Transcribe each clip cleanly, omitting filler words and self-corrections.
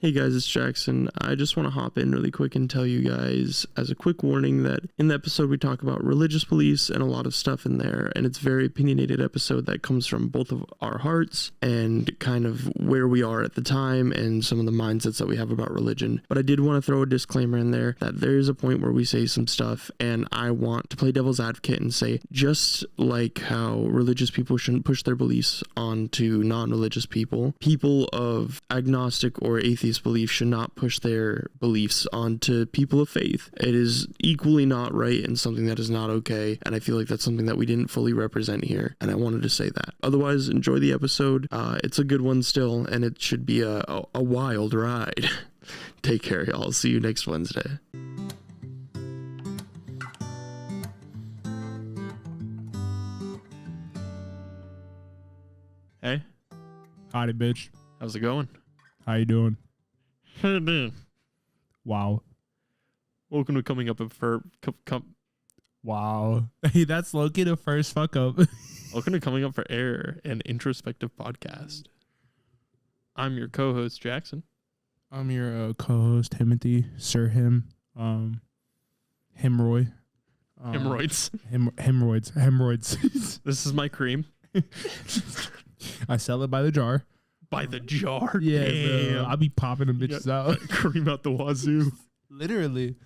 Hey guys, it's Jaxon. I just want to hop in really quick and tell you guys as a quick warning that in the episode we talk about religious beliefs and a lot of stuff in there, and it's a very opinionated episode that comes from both of our hearts and kind of where we are at the time and some of the mindsets that we have about religion. But I did want to throw a disclaimer in there that there is a point where we say some stuff, and I want to play devil's advocate and say, just like how religious people shouldn't push their beliefs onto non-religious people, people of agnostic or atheist beliefs should not push their beliefs onto people of faith. It is equally not right and something that is not okay, and I feel like that's something that we didn't fully represent here, and I wanted to say that. Otherwise, enjoy the episode. It's a good one still, and it should be a wild ride. Take care, y'all. See you next Wednesday. Hey. Howdy, bitch. How's it going? How you doing? How you doing? Wow. Welcome to Coming Up for Wow. Hey, that's Loki the first fuck up. Welcome to Coming Up for Air, an introspective podcast. I'm your co-host, Jaxon. I'm your co-host, Timothy, Sir Him, Hemroy. Hemorrhoids. Hemorrhoids. This is my cream. I sell it by the jar. By the jar? Yeah, damn. bro. I'll be popping them bitches out. Cream out the wazoo. Literally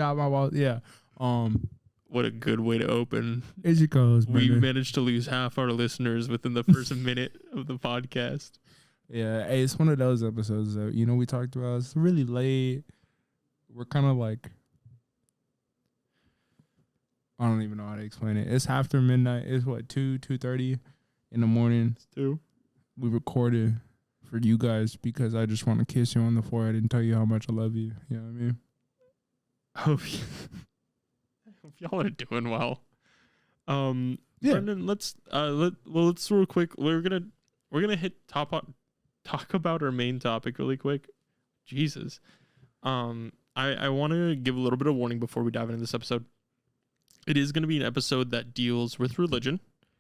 out my wall. Yeah. What a good way to open. It's your co-host, We brother. managed to lose half our listeners within the first minute of the podcast. Yeah, hey, it's one of those episodes that, we talked about. It's really late. We're kind of like, I don't even know how to explain it. It's after midnight. It's what, 2:30 in the morning. It's 2. We recorded for you guys because I just want to kiss you on the forehead and tell you how much I love you. You know what I mean? I hope y'all are doing well. Yeah. Brendan, let's real quick. We're gonna hit talk about our main topic really quick. Jesus. I want to give a little bit of warning before we dive into this episode. It is going to be an episode that deals with religion,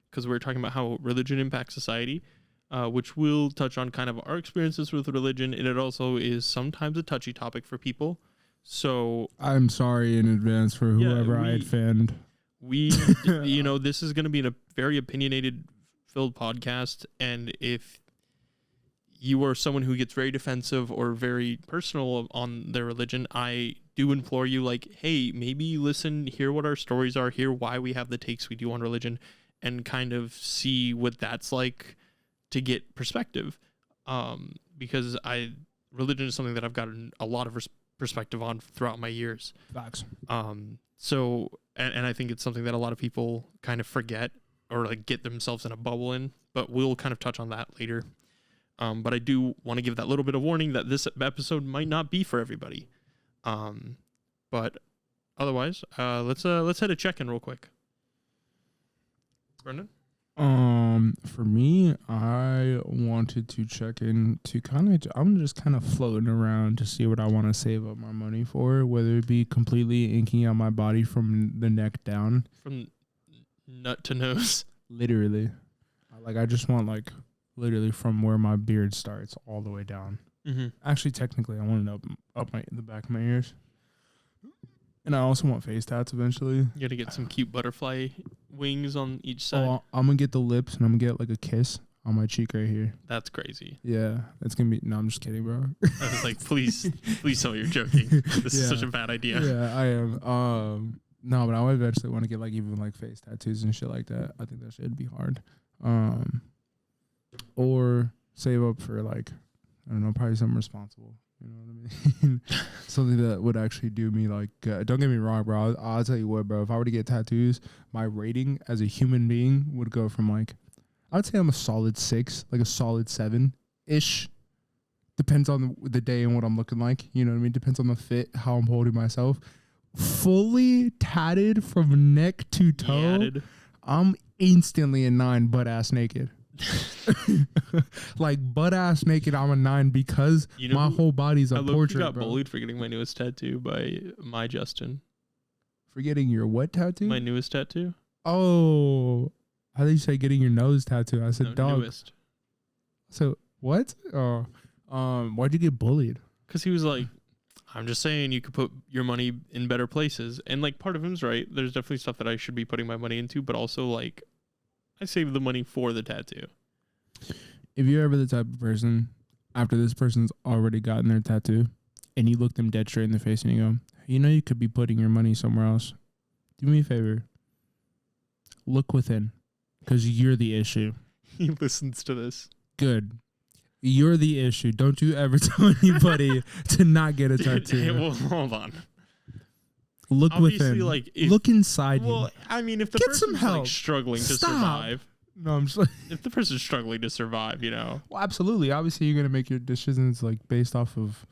because we're talking about how religion impacts society, which will touch on kind of our experiences with religion, and it also is sometimes a touchy topic for people. So I'm sorry in advance for whoever I offend. This is going to be a very opinionated filled podcast, and if you are someone who gets very defensive or very personal on their religion, I do implore you, like, hey, maybe listen, hear what our stories are, hear why we have the takes we do on religion, and kind of see what that's like to get perspective. Because religion is something that I've gotten a lot of perspective on throughout my years. Facts. So I think it's something that a lot of people kind of forget or like get themselves in a bubble in, but we'll kind of touch on that later. But I do want to give that little bit of warning that this episode might not be for everybody. But otherwise, let's head a check-in real quick. Brendan? For me, I wanted to check in to I'm just kind of floating around to see what I want to save up my money for, whether it be completely inking out my body from the neck down. From nut to nose? Literally. I just want, literally from where my beard starts all the way down. Mm-hmm. Actually, technically, I want it up the back of my ears. And I also want face tats eventually. You gotta get some cute butterfly wings on each side. Oh, I'm gonna get the lips and I'm gonna get a kiss on my cheek right here. That's crazy. Yeah, it's gonna be. No, I'm just kidding, bro. I was like, please tell me you're joking. This is such a bad idea. Yeah, I am. No, but I would eventually want to get even face tattoos and shit like that. I think that should be hard. Or save up for I don't know, probably something responsible. You know what I mean? Something that would actually do me don't get me wrong, bro. I'll tell you what, bro. If I were to get tattoos, my rating as a human being would go from I'd say I'm a solid 6, a solid 7-ish. Depends on the day and what I'm looking like. You know what I mean? Depends on the fit, how I'm holding myself. Fully tatted from neck to toe. Yatted. I'm instantly a 9, butt ass naked. Butt ass naked, I'm a 9 because my whole body's a portrait. I got bullied for getting my newest tattoo by my Justin. For getting your what tattoo? My newest tattoo. Oh, how did you say getting your nose tattoo? I said dog. Newest. So what? Oh, Why'd you get bullied? Because he was like, I'm just saying you could put your money in better places. And like part of him's right. There's definitely stuff that I should be putting my money into, but also like I saved the money for the tattoo. If you're ever the type of person, after this person's already gotten their tattoo, and you look them dead straight in the face and you go, you know you could be putting your money somewhere else. Do me a favor. Look within, because you're the issue. He listens to this. Good. You're the issue. Don't you ever tell anybody to not get a tattoo. Hey, well, hold on. Look Obviously, within. like, look inside you. Well, I mean, if the Get some person's help. like struggling to Stop. survive, No, I'm just like, if the person's struggling to survive, you know. well, absolutely. Obviously, you're gonna make your decisions like based off of.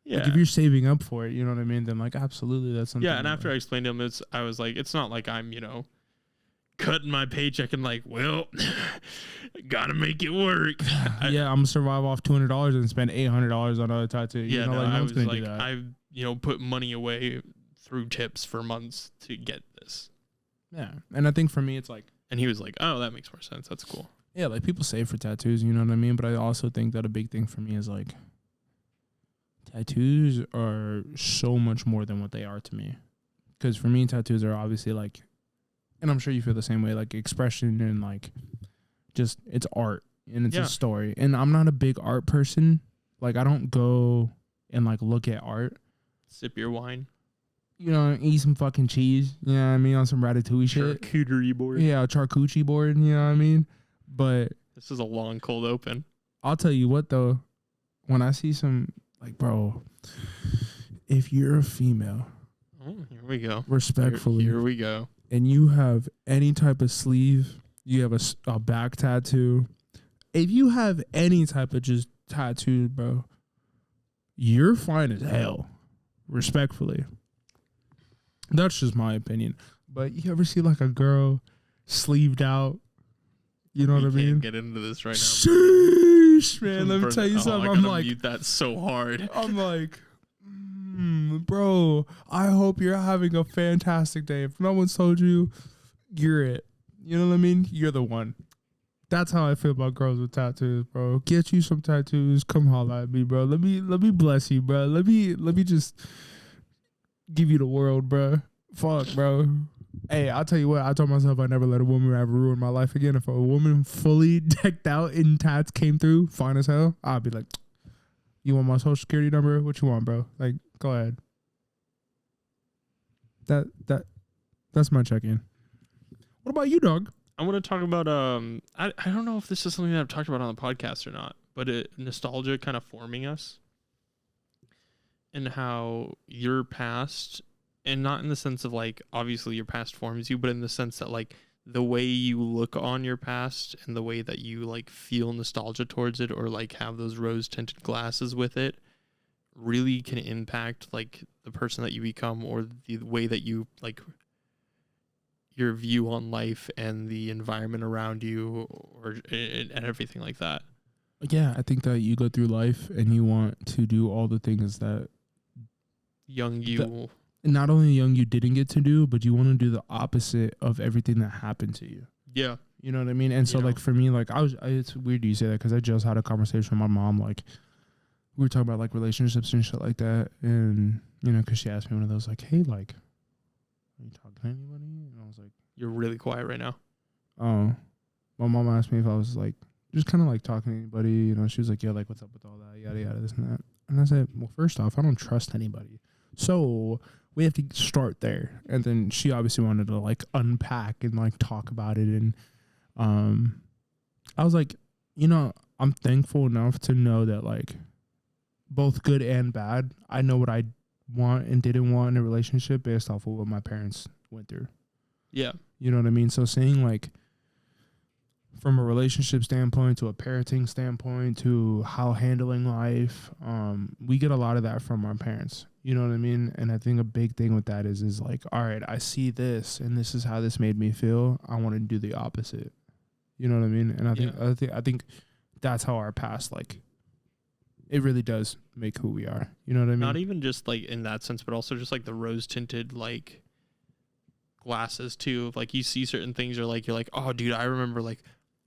Yeah. Like if you're saving up for it, you know what I mean. Then like absolutely, that's something. Yeah, and after I explained to him, I was like, it's not like I'm, cutting my paycheck and like, well, gotta make it work. Yeah, I'm gonna survive off $200 and spend $800 on another tattoo. Yeah, you know, no, like, I was one's gonna like, do that. I've put money away through tips for months to get this. Yeah, and I think for me, it's like, and he was like, oh, that makes more sense. That's cool. yeah, like people save for tattoos, you know what I mean. But I also think that a big thing for me is like, tattoos are so much more than what they are to me. Because for me, tattoos are obviously like, and I'm sure you feel the same way, like expression and like just it's art and it's a story. And I'm not a big art person. Like I don't go and like look at art. Sip your wine. You know, eat some fucking cheese. You know what I mean? On some ratatouille shit. Charcuterie board. Yeah, a charcuterie board. You know what I mean? But this is a long cold open. I'll tell you what though, when I see some like, bro, if you're a female, here we go. Respectfully, here we go. And you have any type of sleeve, you have a back tattoo. If you have any type of just tattoo, bro, you're fine as hell. Respectfully. That's just my opinion. But you ever see like a girl sleeved out? You know what I mean? Get into this right now. Sheesh, man. Let me tell you something. I'm like, mute that so hard. I'm like, bro, I hope you're having a fantastic day. If no one's told you, you're it. You know what I mean? You're the one. That's how I feel about girls with tattoos, bro. Get you some tattoos. Come holla at me, bro. Let me bless you, bro. Let me just give you the world, bro. Fuck, bro. Hey, I'll tell you what. I told myself I'd never let a woman ever ruin my life again. If a woman fully decked out in tats came through, fine as hell, I'd be like, you want my social security number? What you want, bro? Like, go ahead. That's my check-in. What about you, dog? I want to talk about I don't know if this is something that I've talked about on the podcast or not, but nostalgia kind of forming us and how your past, and not in the sense of like obviously your past forms you, but in the sense that like the way you look on your past and the way that you like feel nostalgia towards it or like have those rose tinted glasses with it really can impact like the person that you become or the way that you like your view on life and the environment around you and everything like that. Yeah, I think that you go through life and you want to do all the things that not only young you didn't get to do, but you want to do the opposite of everything that happened to you. Yeah. You know what I mean? And so like for me, like it's weird you say that because I just had a conversation with my mom. Like we were talking about like relationships and shit like that. And, you know, because she asked me one of those like, hey, like, are you talking to anybody? And I was like, you're really quiet right now. Oh, my mom asked me if I was like, just kind of like talking to anybody. You know, she was like, yeah, like, what's up with all that? Yada, yada, this and that. And I said, well, first off, I don't trust anybody. So we have to start there. And then she obviously wanted to like unpack and like talk about it. And I was like, you know, I'm thankful enough to know that like both good and bad, I know what I want and didn't want in a relationship based off of what my parents went through. Yeah. You know what I mean? So saying like from a relationship standpoint to a parenting standpoint to how handling life, we get a lot of that from our parents. You know what I mean? And I think a big thing with that is like, all right, I see this and this is how this made me feel. I want to do the opposite. You know what I mean? And I think that's how our past, like, it really does make who we are. You know what I mean? Not even just like in that sense, but also just like the rose tinted like glasses too. Like you see certain things, you're like, oh dude, I remember like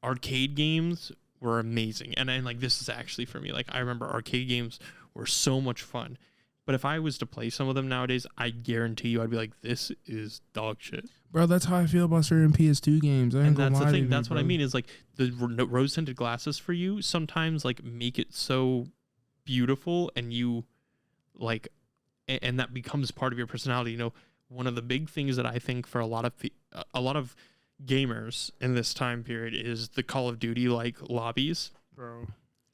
arcade games were amazing. And like, this is actually for me, like, I remember arcade games were so much fun. But if I was to play some of them nowadays, I guarantee you I'd be like, this is dog shit. Bro, that's how I feel about certain PS2 games. And that's the thing. That's what I mean is, like, the rose-tinted glasses for you sometimes, like, make it so beautiful, and you, like, and that becomes part of your personality. You know, one of the big things that I think for a lot of gamers in this time period is the Call of Duty, like, lobbies. Bro.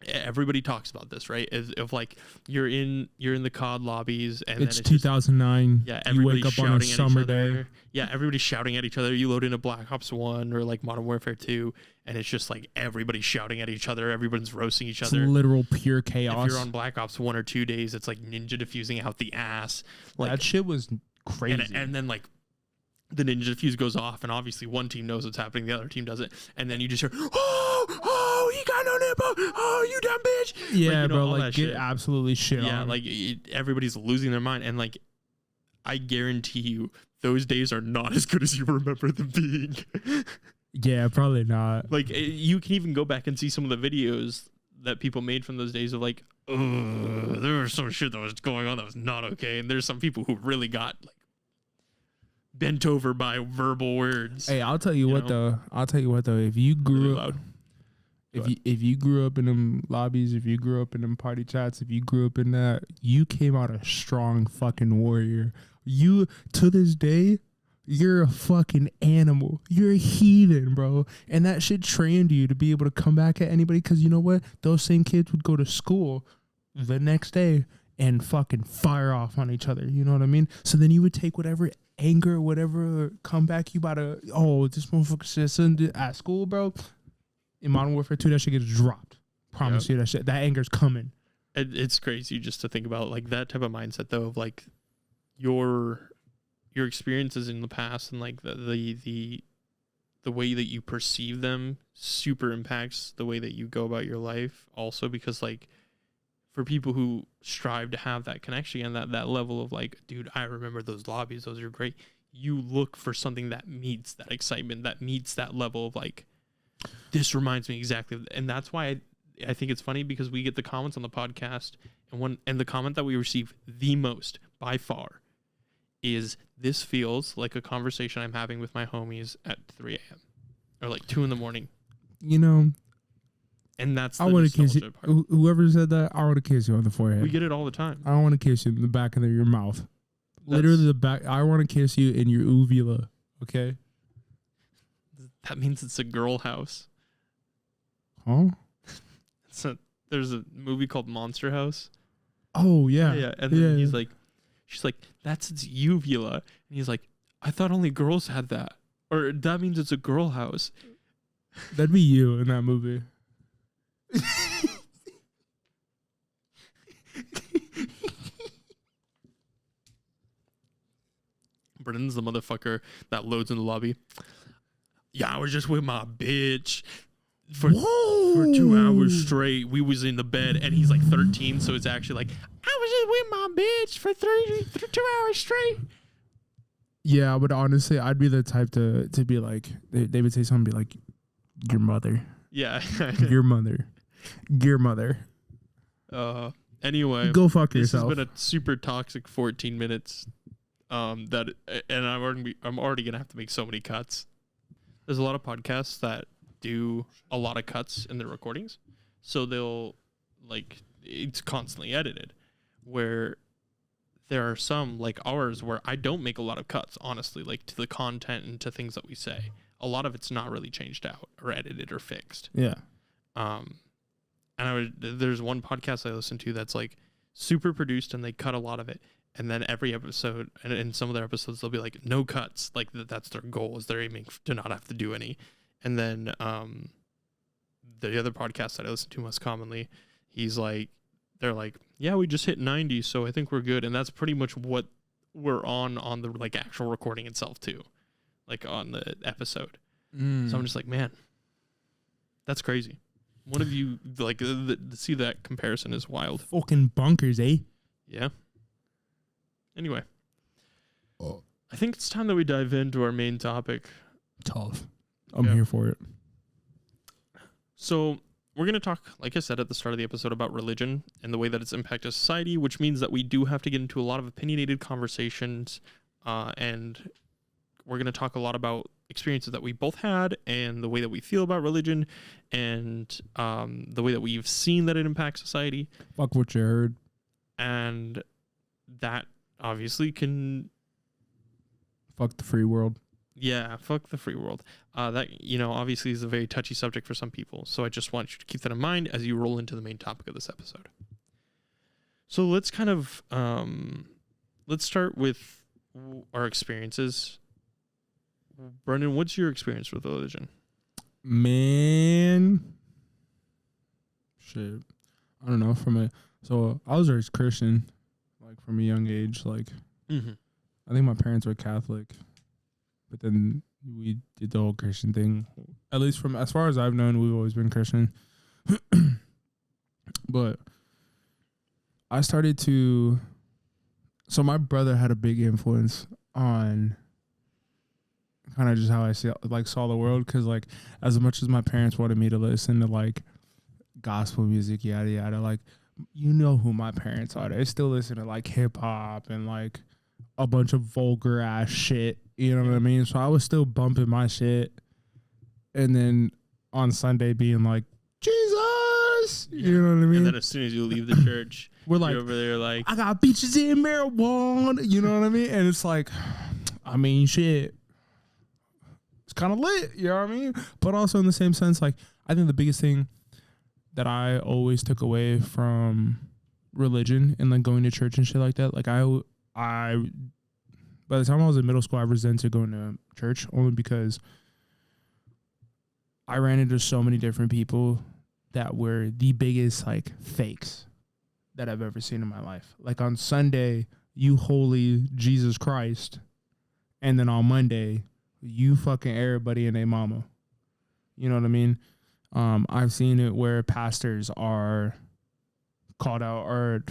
Everybody talks about this, right? If like you're in the COD lobbies, and it's then 2009. Yeah, you wake everybody's up on a shouting at summer each other. day. Yeah, everybody's shouting at each other. You load into Black Ops 1 or like Modern Warfare 2, and it's just like everybody's shouting at each other. Everyone's roasting each other. It's literal pure chaos. If you're on Black Ops 1 or 2 days, it's like ninja diffusing out the ass. Like, that shit was crazy. And then like the ninja diffuse goes off, and obviously one team knows what's happening, the other team doesn't, and then you just hear, oh, he got no nipple, oh, you dumb bitch. Yeah, like, you know, bro, like, get shit. absolutely shit on. Yeah, like, everybody's losing their mind, and like, I guarantee you, those days are not as good as you remember them being. Yeah, probably not. Like, you can even go back and see some of the videos that people made from those days of like, oh, there was some shit that was going on that was not okay, and there's some people who really got like bent over by verbal words. Hey, I'll tell you what though. If you grew up, if you grew up in them lobbies, if you grew up in them party chats, if you grew up in that, you came out a strong fucking warrior. You, to this day, you're a fucking animal. You're a heathen, bro. And that shit trained you to be able to come back at anybody, because you know what? Those same kids would go to school the next day and fucking fire off on each other. You know what I mean? So then you would take whatever anger, whatever comeback you about to, oh, this motherfucker said at school, bro. In Modern Warfare 2, that shit gets dropped. Promise you that anger's coming. It's crazy just to think about like that type of mindset though, of like your experiences in the past, and like the way that you perceive them super impacts the way that you go about your life also, because like for people who strive to have that connection and that level of like, dude, I remember those lobbies, those are great. You look for something that meets that excitement, that meets that level of like, this reminds me exactly. And that's why I think it's funny, because we get the comments on the podcast, and the comment that we receive the most by far is, this feels like a conversation I'm having with my homies at 3 a.m. or like 2 a.m. You know, and that's, I want to kiss you. Whoever said that, I want to kiss you on the forehead. We get it all the time. I want to kiss you in the back of your mouth. Literally the back. I want to kiss you in your uvula. Okay. That means it's a girl house. Huh? There's a movie called Monster House. Oh yeah. Yeah. And then he's like, she's like, that's its uvula. And he's like, I thought only girls had that. Or that means it's a girl house. That'd be you in that movie. Brennan's the motherfucker that loads in the lobby. Yeah, I was just with my bitch for 2 hours straight. We was in the bed, and he's like 13, so it's actually like, I was just with my bitch for 2 hours straight. Yeah, but honestly, I'd be the type to be like, they would say something, be like, your mother. Yeah. Your mother. Anyway, go fuck yourself. This has been a super toxic 14 minutes. I'm already gonna have to make so many cuts. There's a lot of podcasts that do a lot of cuts in their recordings, so they'll like, it's constantly edited, where there are some like ours where I don't make a lot of cuts, honestly, like to the content and to things that we say. A lot of it's not really changed out or edited or fixed. Yeah. And there's one podcast I listen to that's like super produced, and they cut a lot of it. And then every episode, and in some of their episodes, they'll be like, no cuts. Like that's their goal, is they're aiming to not have to do any. And then the other podcast that I listen to most commonly, they're like, yeah, we just hit 90, so I think we're good. And that's pretty much what we're on the like actual recording itself too, like on the episode. So I'm just like, man, that's crazy. One of you, like, to see that comparison is wild. Fucking bonkers, eh? Yeah. Anyway, I think it's time that we dive into our main topic. Tough. I'm here for it. So we're going to talk, like I said at the start of the episode, about religion and the way that it's impacted society, which means that we do have to get into a lot of opinionated conversations, and we're going to talk a lot about experiences that we both had and the way that we feel about religion and the way that we've seen that it impacts society. Fuck what you heard. And that obviously can... Fuck the free world. Yeah, fuck the free world. That, obviously is a very touchy subject for some people. So I just want you to keep that in mind as you roll into the main topic of this episode. So let's kind of, let's start with our experiences. Brendan, what's your experience with religion? Man. Shit. I don't know. So I was raised Christian, like from a young age. Like, I think my parents were Catholic. But then we did the whole Christian thing. At least from as far as I've known, we've always been Christian. But I started to... So my brother had a big influence on kind of just how I saw the world. Because, like, as much as my parents wanted me to listen to, like, gospel music, yada, yada, like, you know who my parents are. They still listen to, like, hip-hop and, like, a bunch of vulgar ass shit, you know what I mean? So I was still bumping my shit, and then on Sunday being like, Jesus, you know what I mean? And then as soon as you leave the church, we're like, you're over there like, I got bitches in marijuana, you know what I mean? And it's like, I mean, shit, it's kind of lit, you know what I mean? But also in the same sense, like, I think the biggest thing that I always took away from religion and like going to church and shit like that, like I by the time I was in middle school, I resented going to church only because I ran into so many different people that were the biggest like fakes that I've ever seen in my life. Like on Sunday, you holy Jesus Christ, and then on Monday, you fucking everybody and their mama. You know what I mean? I've seen it where pastors are called out or,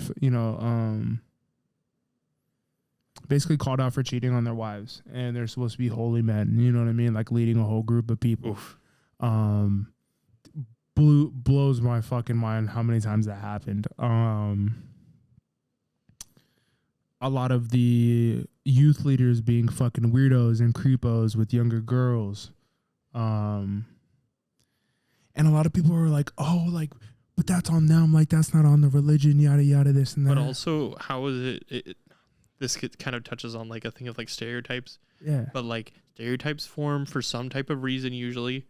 basically called out for cheating on their wives, and they're supposed to be holy men, you know what I mean, like leading a whole group of people. Oof. Blows my fucking mind how many times that happened. A lot of the youth leaders being fucking weirdos and creepos with younger girls, and a lot of people were like, oh, like, but that's on them, like that's not on the religion, yada yada, this and that. But also, how is it this kind of touches on like a thing of like stereotypes. Yeah. But like stereotypes form for some type of reason usually.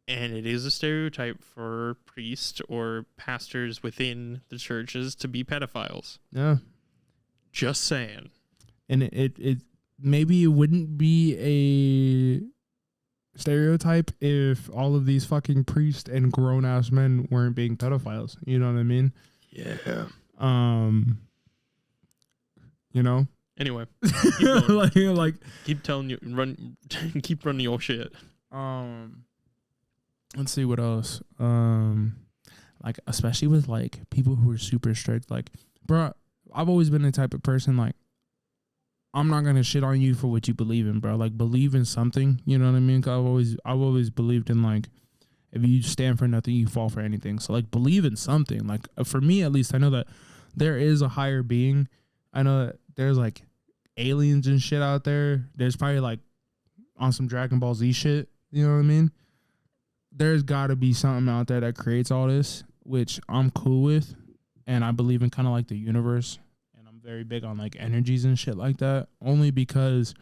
And it is a stereotype for priests or pastors within the churches to be pedophiles. Yeah. Just saying. And it maybe it wouldn't be a stereotype if all of these fucking priests and grown ass men weren't being pedophiles. You know what I mean? Yeah. You know. Anyway, keep going. like keep telling you keep running your shit. Let's see what else. Like especially with like people who are super strict. Like, bro, I've always been the type of person like I'm not gonna shit on you for what you believe in, bro. Like believe in something. You know what I mean? 'Cause I've always believed in like if you stand for nothing, you fall for anything. So like believe in something. Like for me at least, I know that there is a higher being. I know that there's like aliens and shit out there. There's probably like on some Dragon Ball Z shit. You know what I mean? There's got to be something out there that creates all this, which I'm cool with. And I believe in kind of like the universe. And I'm very big on like energies and shit like that. Only because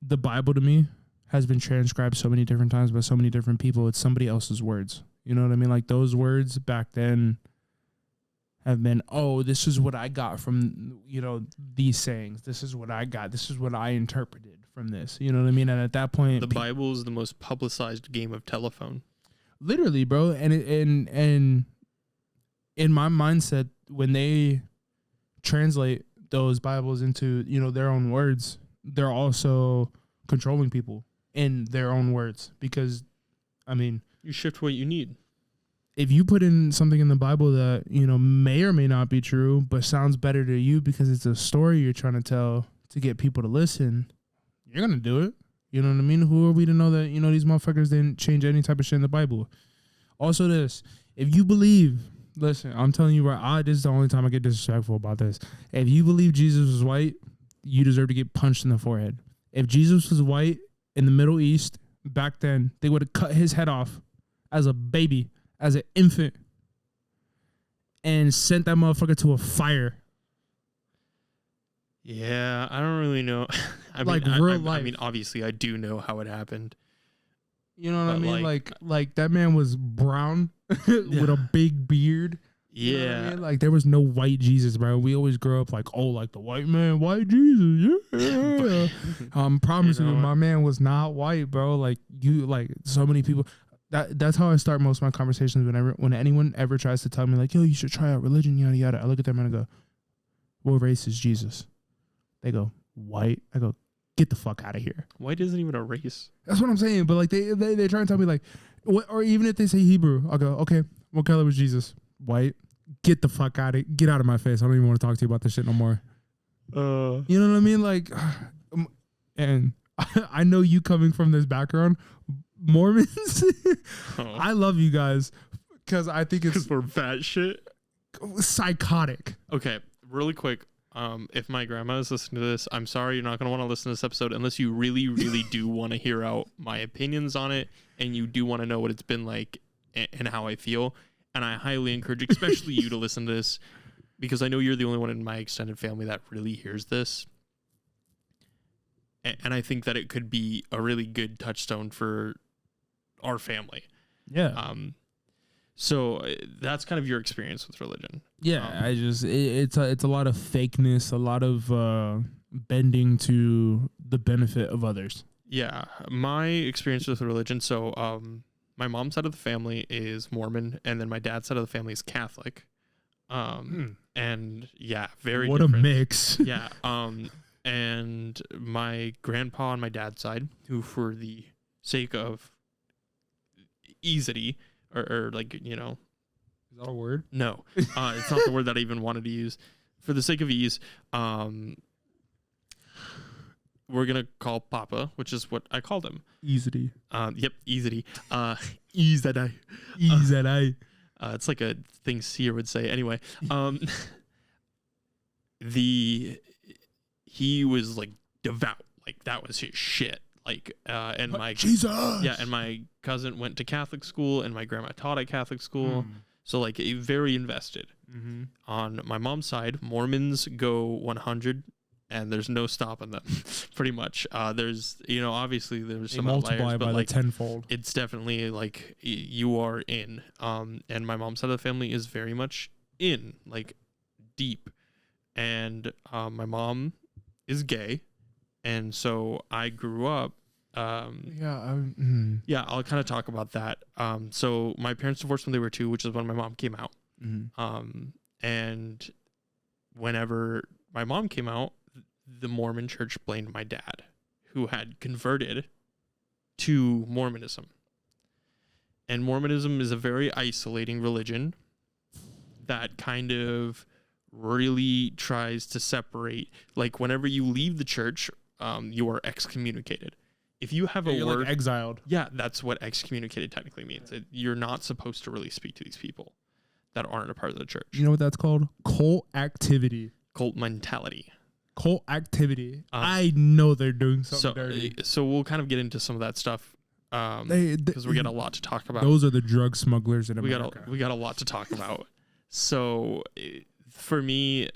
the Bible to me has been transcribed so many different times by so many different people. It's somebody else's words. You know what I mean? Like those words back then have been, oh, this is what I got from, these sayings. This is what I got. This is what I interpreted from this. You know what I mean? And at that point, the Bible is the most publicized game of telephone. Literally, bro. And in my mindset, when they translate those Bibles into, their own words, they're also controlling people in their own words. Because, I mean, you shift what you need. If you put in something in the Bible that, may or may not be true, but sounds better to you because it's a story you're trying to tell to get people to listen, you're going to do it. You know what I mean? Who are we to know that, you know, these motherfuckers didn't change any type of shit in the Bible? Also this, if you believe, listen, I'm telling you this is the only time I get disrespectful about this. If you believe Jesus was white, you deserve to get punched in the forehead. If Jesus was white in the Middle East back then, they would have cut his head off as a baby, as an infant, and sent that motherfucker to a fire. Yeah, I don't really know. I mean, I mean, obviously, I do know how it happened. You know what I mean? Like that man was brown with a big beard. You know what I mean? Like there was no white Jesus, bro. We always grow up like, oh, like the white man, white Jesus. Yeah. Promise you, my man was not white, bro. Like you, like so many people. That's how I start most of my conversations. When anyone ever tries to tell me like, yo, you should try out religion, yada yada. I look at them and I go, what race is Jesus? They go, white. I go, get the fuck out of here. White isn't even a race. That's what I'm saying. But like they try and tell me like, what? Or even if they say Hebrew, I'll go, okay, what color was Jesus? White. Get the fuck out of get out of my face. I don't even want to talk to you about this shit no more. You know what I mean? Like, and I know you coming from this background, Mormons. I love you guys because I think it's we're fat shit, psychotic. Okay, really quick. If my grandma is listening to this, I'm sorry, you're not going to want to listen to this episode unless you really, really do want to hear out my opinions on it and you do want to know what it's been like and how I feel. And I highly encourage, especially you, to listen to this because I know you're the only one in my extended family that really hears this. And I think that it could be a really good touchstone for our family. Yeah. So that's kind of your experience with religion. Yeah, it's a lot of fakeness, a lot of bending to the benefit of others. Yeah, my experience with religion. So, my mom's side of the family is Mormon, and then my dad's side of the family is Catholic. And yeah, very what different. A mix. Yeah. And my grandpa on my dad's side, who for the sake of easy or like, you know, is that a word? No, it's not the word that I even wanted to use. For the sake of ease, we're gonna call Papa, which is what I called him. Easy. Yep, easy. Easy. It's like a thing Seer would say. Anyway, he was like devout, like that was his shit. Like, and my Jesus. Yeah, and my cousin went to Catholic school, and my grandma taught at Catholic school. So like, very invested. On my mom's side, Mormons go 100. And there's no stopping them, pretty much. There's, you know, obviously there's some outliers, but like tenfold. It's definitely like you are in. And my mom's side of the family is very much in, like deep. And my mom is gay, and so I grew up. I'll kind of talk about that. So my parents divorced when they were 2, which is when my mom came out. And whenever my mom came out, the Mormon church blamed my dad, who had converted to Mormonism. And Mormonism is a very isolating religion that kind of really tries to separate. Like, whenever you leave the church, you are excommunicated. If you have a word... like exiled. Yeah, that's what excommunicated technically means. You're not supposed to really speak to these people that aren't a part of the church. You know what that's called? Cult activity. Cult mentality. Cult activity. I know they're doing something dirty. So we'll kind of get into some of that stuff because we got a lot to talk about. Those are the drug smugglers in America. We got a lot to talk about. So for me,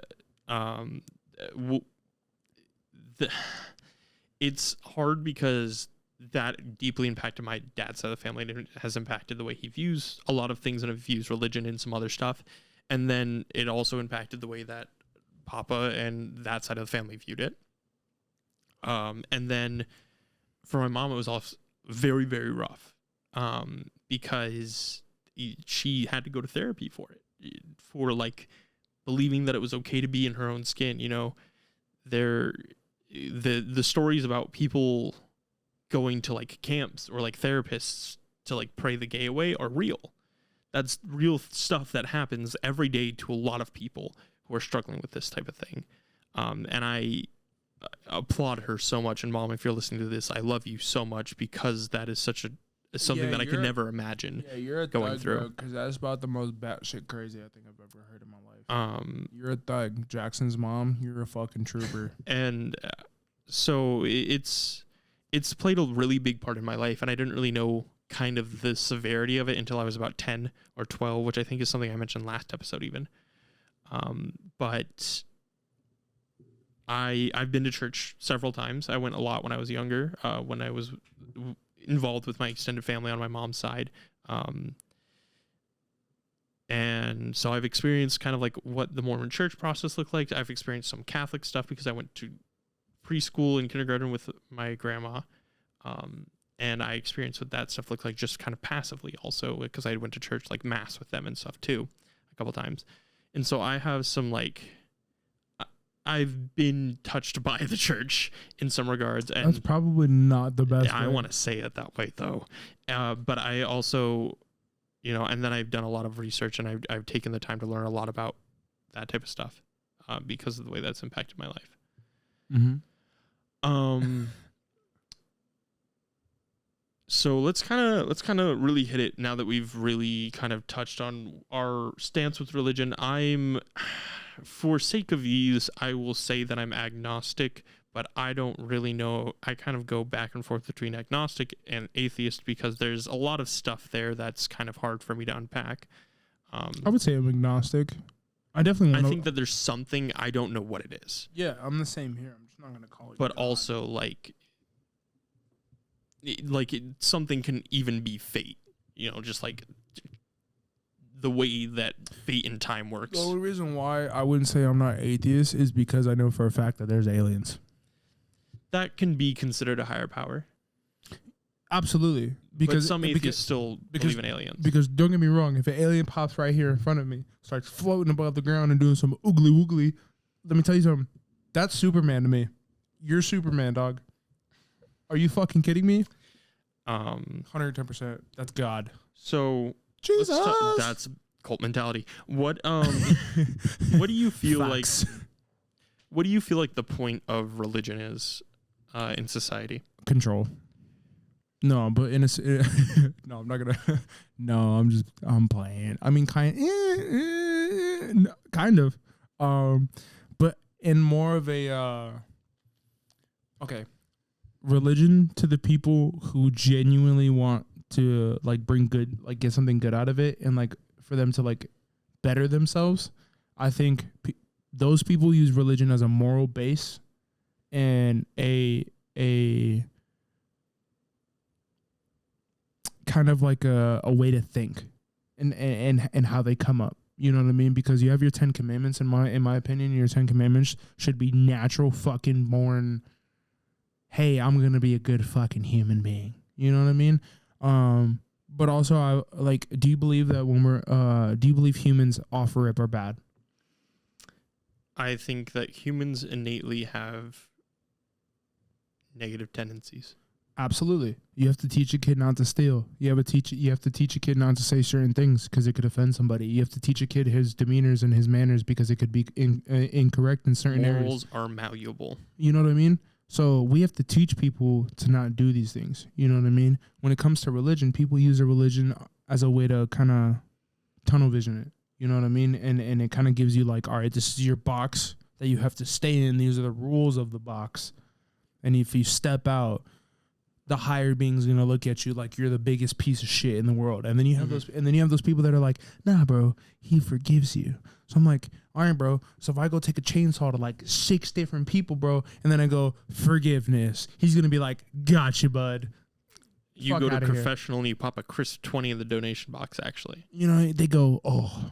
it's hard because that deeply impacted my dad's side of the family, and it has impacted the way he views a lot of things and views religion and some other stuff. And then it also impacted the way that Papa and that side of the family viewed it. And then for my mom, it was all very, very rough because she had to go to therapy for it, for like believing that it was okay to be in her own skin. You know, the stories about people going to like camps or like therapists to like pray the gay away are real. That's real stuff that happens every day to a lot of people who are struggling with this type of thing. And I applaud her so much. And Mom, if you're listening to this, I love you so much, because that is something that I could never imagine you're a going thug, through. Because that's about the most batshit crazy I think I've ever heard in my life. You're a thug. Jackson's mom, you're a fucking trooper. And so it's played a really big part in my life, and I didn't really know kind of the severity of it until I was about 10 or 12, which I think is something I mentioned last episode even. But I've been to church several times. I went a lot when I was younger, when I was involved with my extended family on my mom's side. And so I've experienced kind of like what the Mormon church process looked like. I've experienced some Catholic stuff because I went to preschool and kindergarten with my grandma. And I experienced what that stuff looked like just kind of passively also, because I went to church, like mass with them and stuff too, a couple times. And so I have some like, I've been touched by the church in some regards. And that's probably not the best. I want to say it that way though. But I also, and then I've done a lot of research, and I've taken the time to learn a lot about that type of stuff, because of the way that's impacted my life. Mm-hmm. So let's kind of really hit it now that we've really kind of touched on our stance with religion. For sake of ease, I will say that I'm agnostic, but I don't really know. I kind of go back and forth between agnostic and atheist, because there's a lot of stuff there that's kind of hard for me to unpack. I would say I'm agnostic. I think that there's something, I don't know what it is. Yeah, I'm the same here. I'm just not going to call it. But God. Also something can even be fate, just like the way that fate and time works. The only reason why I wouldn't say I'm not atheist is because I know for a fact that there's aliens. That can be considered a higher power. Absolutely. Because some atheists still believe in aliens. Because don't get me wrong, if an alien pops right here in front of me, starts floating above the ground and doing some oogly woogly, let me tell you something. That's Superman to me. You're Superman, dog. Are you fucking kidding me? 110%. That's God. So Jesus. That's cult mentality. What what do you feel Facts. like? What do you feel like the point of religion is in society? Control. No, but no, I'm not gonna. No, I'm playing. I mean, kind of. But in more of a okay, religion to the people who genuinely want to like bring good, like get something good out of it, and like for them to like better themselves. I think those people use religion as a moral base and a kind of like a way to think and how they come up. You know what I mean? Because you have your 10 commandments. In my opinion, your 10 commandments should be natural fucking born. Hey, I'm gonna be a good fucking human being. You know what I mean? But also, I like. Do you believe that do you believe humans off rip are bad? I think that humans innately have negative tendencies. Absolutely. You have to teach a kid not to steal. You have to teach a kid not to say certain things because it could offend somebody. You have to teach a kid his demeanors and his manners because it could be incorrect in certain areas. Morals are malleable. You know what I mean? So we have to teach people to not do these things. You know what I mean? When it comes to religion, people use a religion as a way to kind of tunnel vision it. You know what I mean? And it kind of gives you like, all right, this is your box that you have to stay in. These are the rules of the box. And if you step out, the higher being's gonna look at you like you're the biggest piece of shit in the world. And then you have those people that are like, nah, bro, he forgives you. So I'm like, all right, bro. So if I go take a chainsaw to like 6 different people, bro, and then I go, forgiveness, he's gonna be like, gotcha, bud. You Fuck go to outta professional and you pop a crisp 20 in the donation box, actually. You know, they go, oh,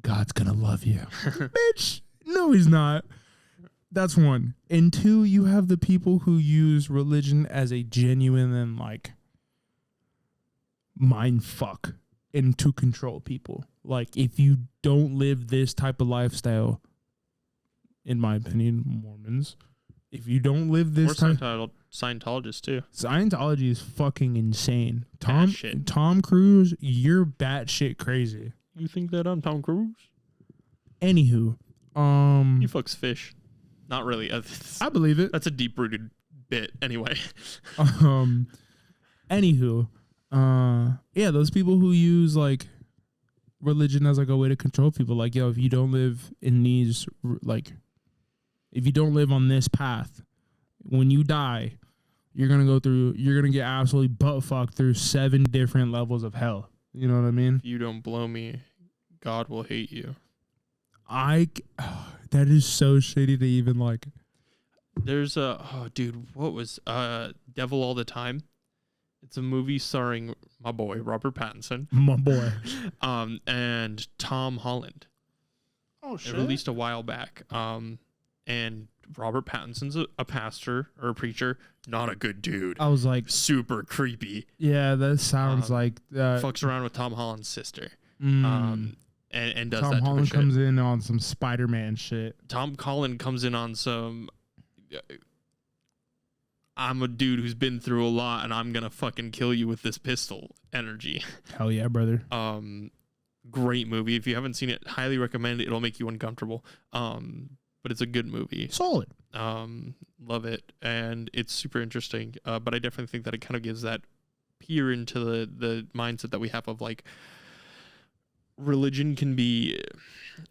God's gonna love you. Bitch, no, he's not. That's one. And 2, you have the people who use religion as a genuine and like mind fuck and to control people. Like if you don't live this type of lifestyle, in my opinion, Mormons, if you don't live this type, Scientologists too. Scientology is fucking insane. Tom Cruise, you're batshit crazy. You think that I'm Tom Cruise? Anywho, he fucks fish. Not really. I believe it. That's a deep rooted bit anyway. Anywho, yeah, those people who use like religion as like a way to control people, like, yo, if you don't live in these, like, if you don't live on this path, when you die, you're gonna get absolutely butt fucked through 7 different levels of hell. You know what I mean? If you don't blow me, God will hate you. That is so shitty to even like. There's what was Devil All the Time? It's a movie starring my boy Robert Pattinson. My boy. And Tom Holland. Oh shit. It released a while back. And Robert Pattinson's a pastor or a preacher, not a good dude. I was like, super creepy. Yeah, that sounds like fucks around with Tom Holland's sister. And does Tom that Holland type of comes shit. in on some Spider-Man shit. Tom Holland comes in on some I'm a dude who's been through a lot and I'm gonna fucking kill you with this pistol energy. Hell yeah, brother. Great movie. If you haven't seen it, highly recommend it. It'll make you uncomfortable. But it's a good movie. Solid. Love it. And it's super interesting. But I definitely think that it kind of gives that peer into the mindset that we have of like religion can be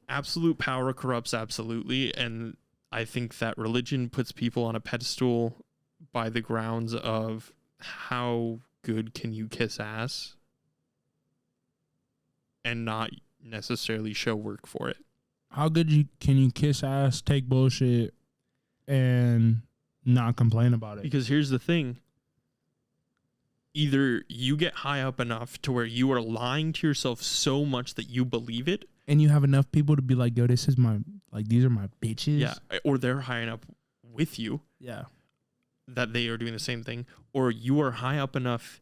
absolute power corrupts absolutely. And I think that religion puts people on a pedestal by the grounds of how good can you kiss ass and not necessarily show work for it. How good can you kiss ass, take bullshit, and not complain about it? Because here's the thing. Either you get high up enough to where you are lying to yourself so much that you believe it. And you have enough people to be like, yo, this is my, like, these are my bitches. Yeah. Or they're high enough with you. Yeah. That they are doing the same thing. Or you are high up enough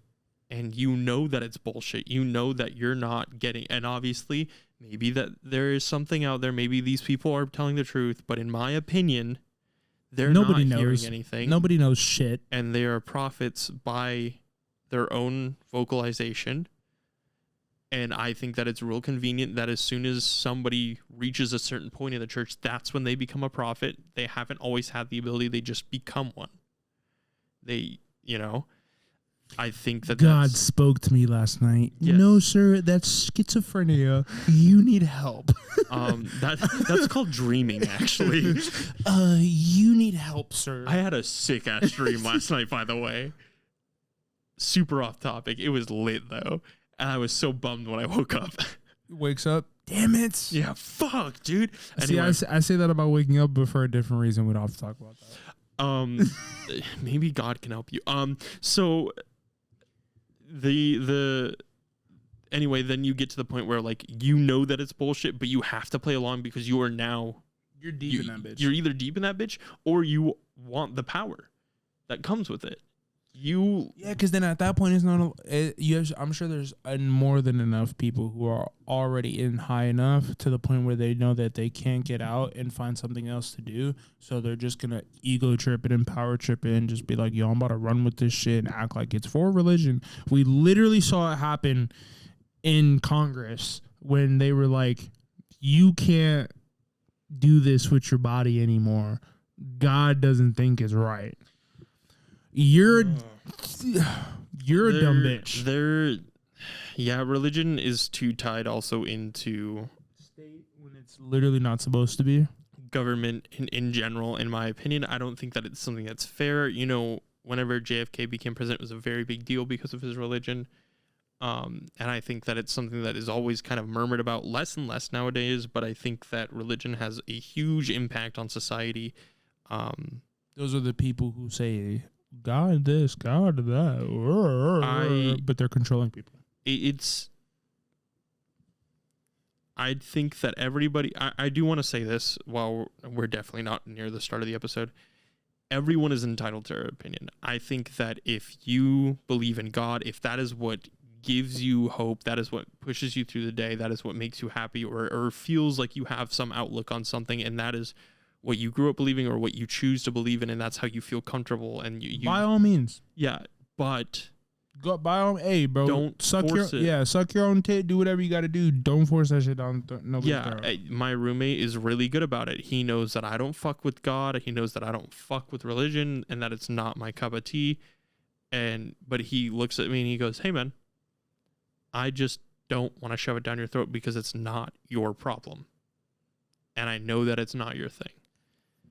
and you know that it's bullshit. You know that you're not getting, and obviously maybe that there is something out there. Maybe these people are telling the truth, but in my opinion, Nobody not hearing anything. Nobody knows shit. And they are prophets by their own vocalization. And I think that it's real convenient that as soon as somebody reaches a certain point in the church, that's when they become a prophet. They haven't always had the ability. They just become one. They, I think that God spoke to me last night. Yes. No, sir, that's schizophrenia. You need help. That's called dreaming, actually. You need help, sir. I had a sick ass dream last night, by the way. Super off topic. It was lit though, and I was so bummed when I woke up. Wakes up. Damn it. Yeah, fuck, dude. Anyway. See, I say that about waking up, but for a different reason. We don't have to talk about that. Maybe God can help you. So anyway, then you get to the point where like you know that it's bullshit, but you have to play along because you are now you're deep in that bitch. You're either deep in that bitch or you want the power that comes with it. Because then at that point it's not. I'm sure there's more than enough people who are already in high enough to the point where they know that they can't get out and find something else to do. So they're just gonna ego trip it and power trip it and just be like, "Yo, I'm about to run with this shit and act like it's for religion." We literally saw it happen in Congress when they were like, "You can't do this with your body anymore. God doesn't think it's right." You're a dumb bitch. Religion is too tied also into state when it's literally not supposed to be. Government in general, in my opinion. I don't think that it's something that's fair. Whenever JFK became president, it was a very big deal because of his religion. And I think that it's something that is always kind of murmured about less and less nowadays. But I think that religion has a huge impact on society. Those are the people who say, God this, God that, but they're controlling people. I think that everybody, I do want to say this while we're definitely not near the start of the episode. Everyone is entitled to their opinion. I think that if you believe in God, if that is what gives you hope, that is what pushes you through the day, that is what makes you happy or feels like you have some outlook on something, and that is what you grew up believing or what you choose to believe in, and that's how you feel comfortable. And you by all means. Yeah, but Go by on, hey, bro. Don't suck force your it. Yeah, suck your own tit. Do whatever you got to do. Don't force that shit down. Nobody's Yeah, my roommate is really good about it. He knows that I don't fuck with God. He knows that I don't fuck with religion, and that it's not my cup of tea. But he looks at me and he goes, "Hey, man, I just don't want to shove it down your throat because it's not your problem, and I know that it's not your thing."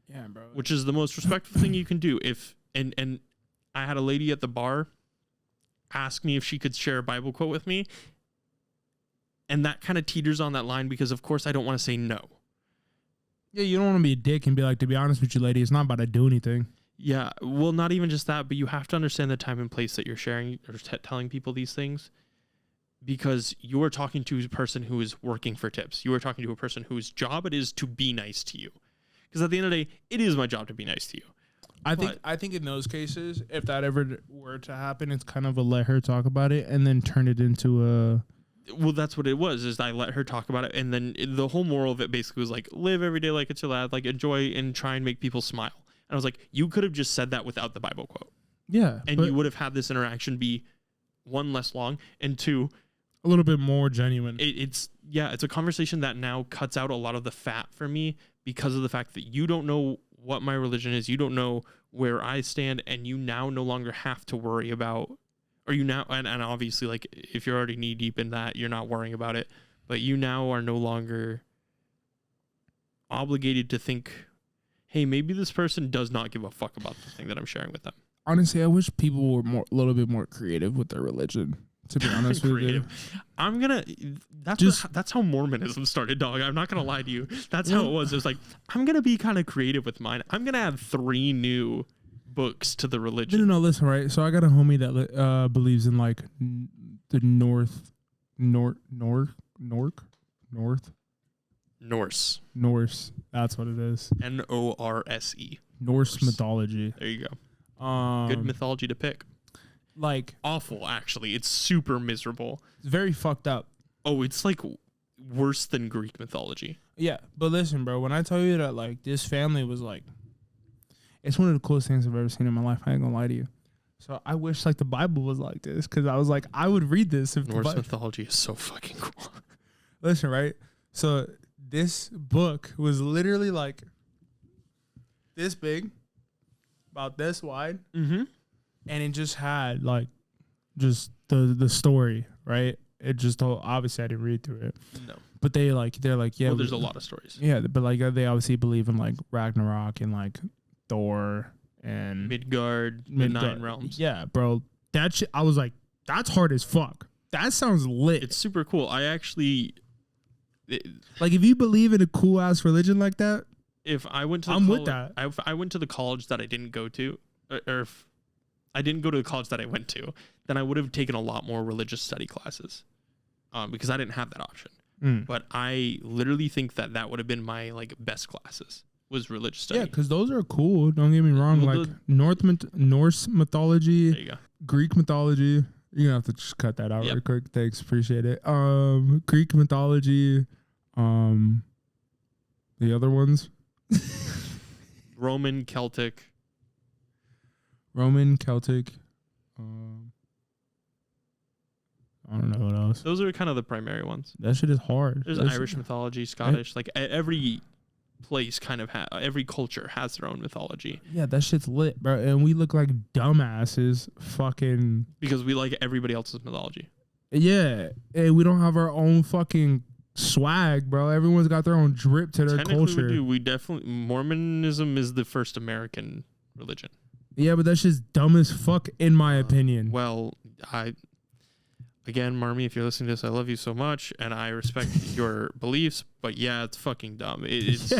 Yeah, bro. Which is the most respectful thing you can do. And I had a lady at the bar ask me if she could share a Bible quote with me. And that kind of teeters on that line because, of course, I don't want to say no. Yeah, you don't want to be a dick and be like, to be honest with you, lady, it's not about to do anything. Yeah, well, not even just that, but you have to understand the time and place that you're sharing or telling people these things. Because you are talking to a person who is working for tips. You are talking to a person whose job it is to be nice to you. Because at the end of the day, it is my job to be nice to you. I think in those cases, if that ever were to happen, it's kind of a let her talk about it and then turn it into a... Well, that's what it was, is I let her talk about it. And then the whole moral of it basically was like, live every day like it's your lad, like enjoy and try and make people smile. And I was like, you could have just said that without the Bible quote. Yeah. And you would have had this interaction be, one, less long, and two, a little bit more genuine. It's a conversation that now cuts out a lot of the fat for me because of the fact that you don't know what my religion is. You don't know where I stand, and you now no longer have to worry about, or you now, and obviously, like, if you're already knee deep in that, you're not worrying about it, but you now are no longer obligated to think, hey, maybe this person does not give a fuck about the thing that I'm sharing with them. Honestly, I wish people were a little bit more creative with their religion. To be honest with you, that's how Mormonism started, dog. I'm not gonna lie to you. That's how it was. It was like, I'm gonna be kind of creative with mine. I'm gonna add 3 new books to the religion. No, listen, right? So I got a homie that believes in like the Norse. That's what it is. Norse. Norse mythology. There you go. Good mythology to pick. Like awful, actually. It's super miserable. It's very fucked up. Oh, it's like worse than Greek mythology. Yeah, but listen, bro, when I tell you that like this family was like, it's one of the coolest things I've ever seen in my life. I ain't gonna lie to you. So I wish like the Bible was like this, because I was like, I would read this if Norse mythology is so fucking cool. Listen, right? So this book was literally like this big, about this wide. Mm-hmm. And it just had like just the story, right? It just told, obviously I didn't read through it. No. But they're like, yeah. Well, there's a lot of stories. Yeah, but like they obviously believe in like Ragnarok and like Thor and Midgard, the 9 realms. Yeah, bro. That shit, I was like, that's hard as fuck. That sounds lit. It's super cool. I actually like if you believe in a cool ass religion like that, if I went to the with that. If I went to the college that I didn't go to, or if I didn't go to the college that I went to, then I would have taken a lot more religious study classes, because I didn't have that option. But I literally think that would have been my like best classes, was religious study. Yeah, because those are cool. Don't get me wrong. Well, like Norse mythology, there you go. Greek mythology. You're gonna have to just cut that out real quick. Thanks, appreciate it. Greek mythology, the other ones, Roman, Celtic. I don't know what else. Those are kind of the primary ones. That shit is hard. There's Irish mythology, Scottish. Like every place kind of every culture has their own mythology. Yeah, that shit's lit, bro. And we look like dumbasses, fucking. Because we like everybody else's mythology. Yeah, and we don't have our own fucking swag, bro. Everyone's got their own drip to their culture. We do. We definitely. Mormonism is the first American religion. Yeah, but that shit's dumb as fuck, in my opinion. Well, again, Marmy, if you're listening to this, I love you so much, and I respect your beliefs, but yeah, it's fucking dumb. It's...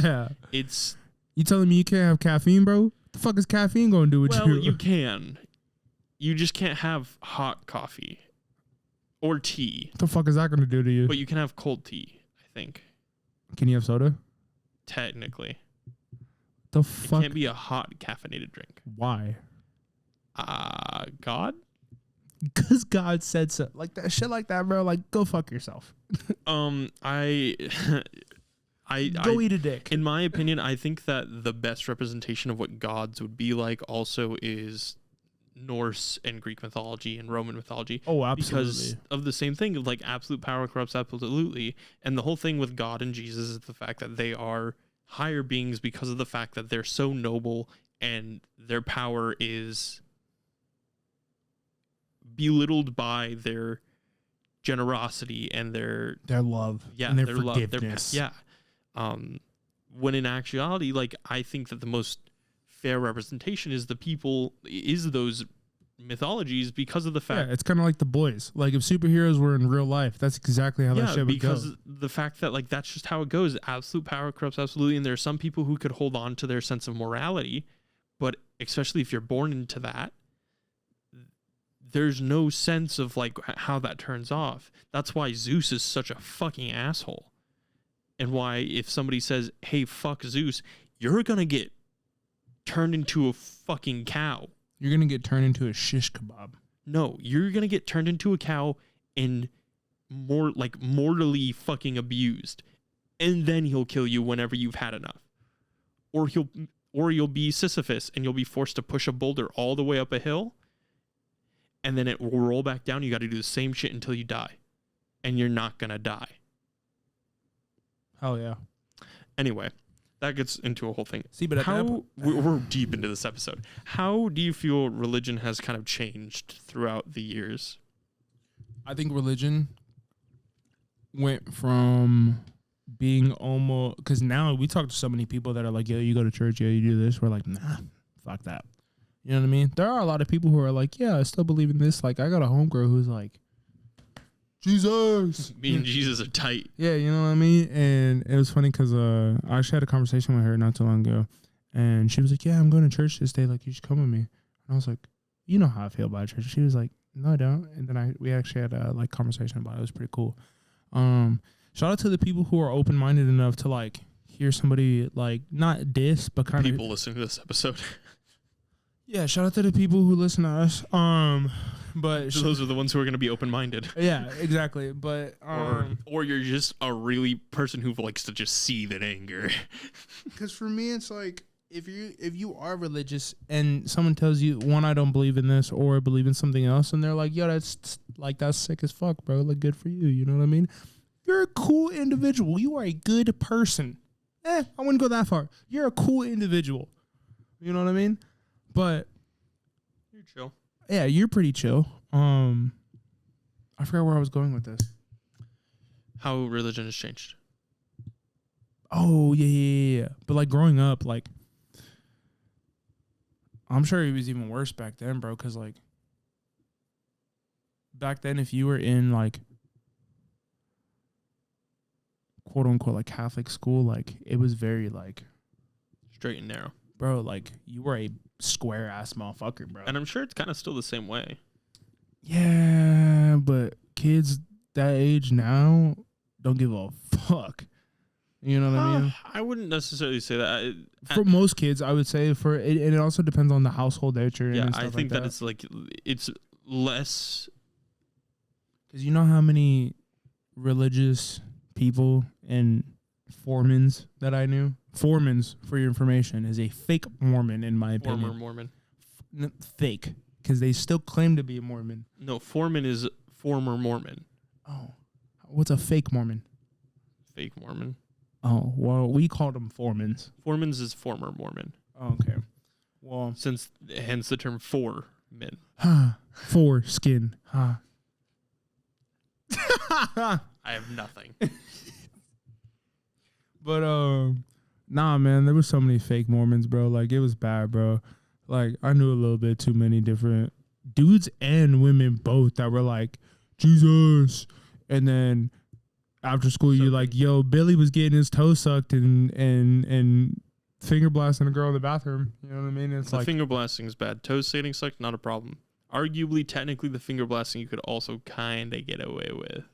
You telling me you can't have caffeine, bro? What the fuck is caffeine going to do with you? Well, you can. You just can't have hot coffee or tea. What the fuck is that going to do to you? But you can have cold tea, I think. Can you have soda? Technically. The fuck? It can't be a hot caffeinated drink. Why? God? Because God said so. Like that shit like that, bro. Like, go fuck yourself. Go eat a dick. In my opinion, I think that the best representation of what gods would be like also is Norse and Greek mythology and Roman mythology. Oh, absolutely. Because of the same thing of like absolute power corrupts absolutely. And the whole thing with God and Jesus is the fact that they are higher beings because of the fact that they're so noble and their power is belittled by their generosity and their love. Yeah, and their Love, forgiveness. When in actuality, like, I think that the most fair representation is those mythologies because of the fact. Yeah, it's kind of like The Boys. Like, if superheroes were in real life, that's exactly how that shit would go. Because the fact that, like, that's just how it goes. Absolute power corrupts absolutely, and there are some people who could hold on to their sense of morality, but especially if you're born into that, there's no sense of, like, how that turns off. That's why Zeus is such a fucking asshole. And why if somebody says, hey, fuck Zeus, you're gonna get turned into a fucking cow. You're going to get turned into a shish kebab. No, you're going to get turned into a cow and mortally fucking abused. And then he'll kill you whenever you've had enough. Or you'll be Sisyphus and you'll be forced to push a boulder all the way up a hill. And then it will roll back down. You got to do the same shit until you die. And you're not going to die. Hell yeah. Anyway, that gets into a whole thing. See, but we're deep into this episode. How do you feel religion has kind of changed throughout the years? I think religion went from being almost, because now we talk to so many people that are like, yo, you go to church, yo, you do this. We're like, nah, fuck that. You know what I mean? There are a lot of people who are like, yeah, I still believe in this. Like, I got a homegirl who's like, Jesus. Me and Jesus are tight. Yeah, you know what I mean? And it was funny because I actually had a conversation with her not too long ago. And she was like, yeah, I'm going to church this day. Like, you should come with me. And I was like, you know how I feel about church. She was like, no, I don't. And then we actually had a conversation about it. It was pretty cool. Shout out to the people who are open-minded enough to like hear somebody like not diss, but kind of people listening to this episode. Yeah, shout out to the people who listen to us. But those are the ones who are going to be open-minded. Yeah, exactly. But or you're just a really person who likes to just seethe in anger. Because for me, it's like if you are religious and someone tells you, one, I don't believe in this, or I believe in something else, and they're like, yo, that's sick as fuck, bro. Like, good for you. You know what I mean? You're a cool individual. You are a good person. I wouldn't go that far. You're a cool individual. You know what I mean? But you're chill. Yeah, you're pretty chill. I forgot where I was going with this. How religion has changed. Oh, yeah. But like growing up, like I'm sure it was even worse back then, bro, because like back then if you were in like quote unquote like Catholic school, like it was very like straight and narrow. Bro, like you were a square ass motherfucker, bro. And I'm sure it's kind of still the same way. Yeah, but kids that age now don't give a fuck. You know what I mean? I wouldn't necessarily say that. For most kids, I would say and it also depends on the household that you're in. Yeah, and stuff I think like that it's less. Because you know how many religious people and Formans that I knew? Formans, for your information, is a fake Mormon, in my opinion. Former Mormon. Fake. Because they still claim to be a Mormon. No, Foreman is former Mormon. Oh. What's a fake Mormon? Fake Mormon. Oh, well, we called them Formans. Formans is former Mormon. Oh, okay. Well, hence the term for men. Foreskin. I have nothing. But nah, man, there was so many fake Mormons, bro. Like it was bad, bro. Like I knew a little bit too many different dudes and women both that were like Jesus, and then after school you like, yo, Billy was getting his toe sucked and finger blasting a girl in the bathroom. You know what I mean? It's like finger blasting is bad. Toe getting sucked, not a problem. Arguably, technically, the finger blasting you could also kind of get away with.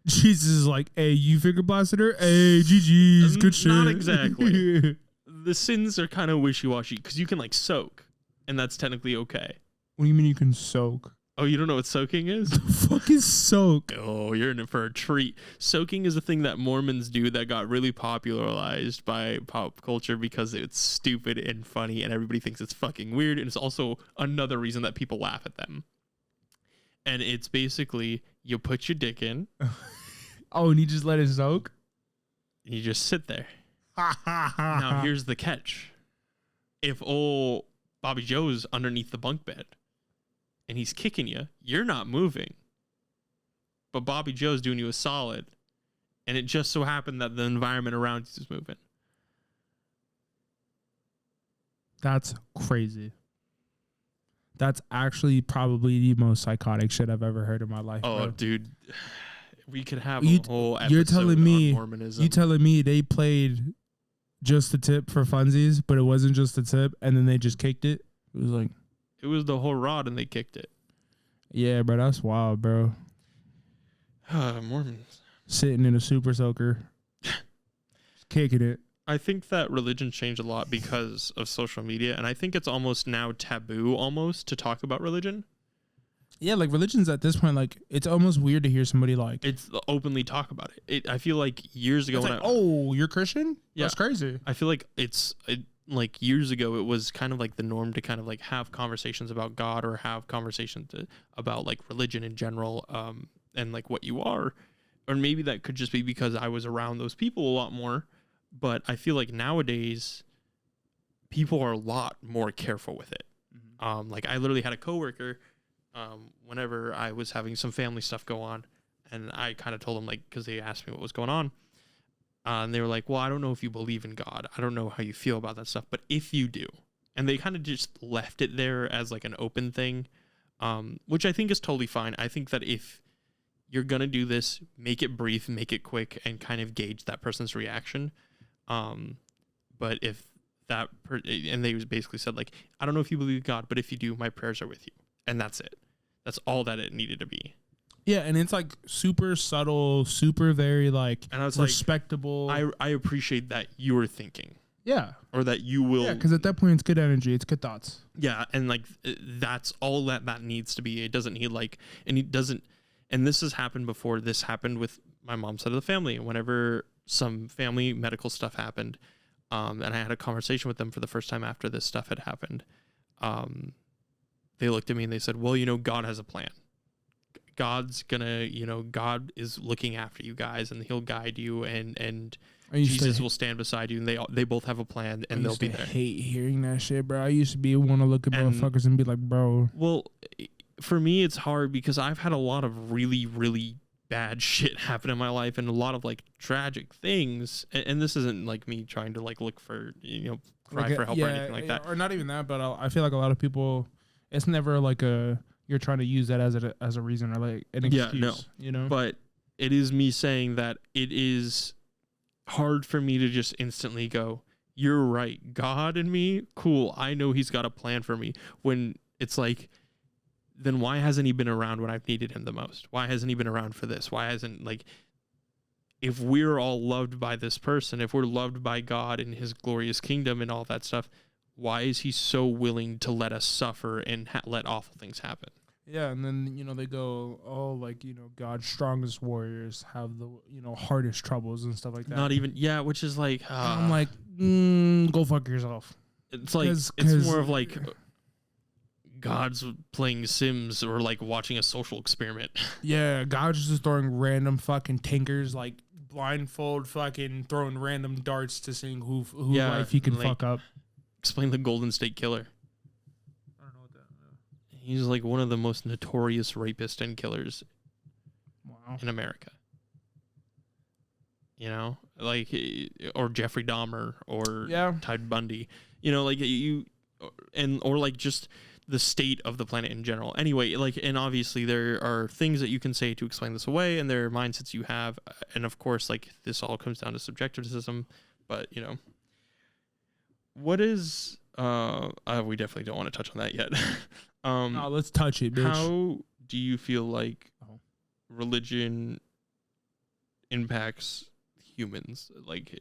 Jesus is like, hey, you finger blasted her? Hey, GG's, good shit. Not exactly. The sins are kind of wishy-washy because you can like soak, and that's technically okay. What do you mean you can soak? Oh, you don't know what soaking is? The fuck is soak? Oh, you're in it for a treat. Soaking is a thing that Mormons do that got really popularized by pop culture because it's stupid and funny and everybody thinks it's fucking weird. And it's also another reason that people laugh at them. And it's basically you put your dick in. Oh, and you just let it soak? And you just sit there. Now, here's the catch. If old Bobby Joe's underneath the bunk bed and he's kicking you, you're not moving. But Bobby Joe's doing you a solid. And it just so happened that the environment around you is moving. That's crazy. That's actually probably the most psychotic shit I've ever heard in my life. Oh, bro. Dude. We could have a whole episode you're telling me, on Mormonism. You telling me they played just the tip for funsies, but it wasn't just the tip, and then they just kicked it? It was like... It was the whole rod, and they kicked it. Yeah, bro, that's wild, bro. Mormons. Sitting in a super soaker. Kicking it. I think that religion changed a lot because of social media, and I think it's almost now taboo almost to talk about religion. Yeah, like religion's at this point, like it's almost weird to hear somebody like it's openly talk about it. I feel like years ago, it's like, oh, you're Christian? Yeah, that's crazy. I feel like like years ago, it was kind of like the norm to kind of like have conversations about God or have conversations about like religion in general, and like what you are, or maybe that could just be because I was around those people a lot more. But I feel like nowadays, people are a lot more careful with it. Mm-hmm. Like I literally had a coworker. Whenever I was having some family stuff go on, and I kind of told them, like, because they asked me what was going on, and they were like, well, I don't know if you believe in God. I don't know how you feel about that stuff, but if you do, and they kind of just left it there as like an open thing, which I think is totally fine. I think that if you're going to do this, make it brief, make it quick, and kind of gauge that person's reaction. But if that, and they basically said, like, I don't know if you believe in God, but if you do, my prayers are with you. And that's it. That's all that it needed to be. Yeah, and it's like super subtle, super very like and I was respectable. Like, I appreciate that you were thinking. Yeah. Or that you will. Yeah, because at that point it's good energy, it's good thoughts. Yeah, and like that's all that needs to be. It doesn't need like, and it doesn't, and this has happened before. This happened with my mom's side of the family. Whenever some family medical stuff happened, and I had a conversation with them for the first time after this stuff had happened, they looked at me and they said, well, God has a plan. God's gonna, God is looking after you guys and he'll guide you and Jesus will stand beside you, and they both have a plan and they'll be there. I hate hearing that shit, bro. I used to want to look at motherfuckers and be like, bro. Well, for me, it's hard because I've had a lot of really, really bad shit happen in my life and a lot of like tragic things. And this isn't like me trying to like look for, cry for help or anything like that. Or not even that, but I feel like a lot of people, it's never like you're trying to use that as a reason or like an excuse. Yeah, no. But it is me saying that it is hard for me to just instantly go, you're right, God and me, cool, I know he's got a plan for me. When it's like, then why hasn't he been around when I've needed him the most? Why hasn't he been around for this? Why hasn't, like, if we're all loved by this person, if we're loved by God and his glorious kingdom and all that stuff, why is he so willing to let us suffer and let awful things happen? Yeah, and then, they go, oh, like, God's strongest warriors have the, hardest troubles and stuff like that. Not even, yeah, which is like... I'm like, go fuck yourself. It's like, it's more of like God's playing Sims or like watching a social experiment. Yeah, God's just throwing random fucking tinkers, like blindfold fucking throwing random darts to seeing who life he can fuck up. Explain the Golden State Killer. I don't know what that is. He's like one of the most notorious rapists and killers in America. Like, or Jeffrey Dahmer or Ted Bundy. Like or like just the state of the planet in general. Anyway, like, and obviously there are things that you can say to explain this away, and there are mindsets you have, and of course, like, this all comes down to subjectivism, but, what is, we definitely don't want to touch on that yet. No, let's touch it, bitch. How do you feel like religion impacts humans? Like,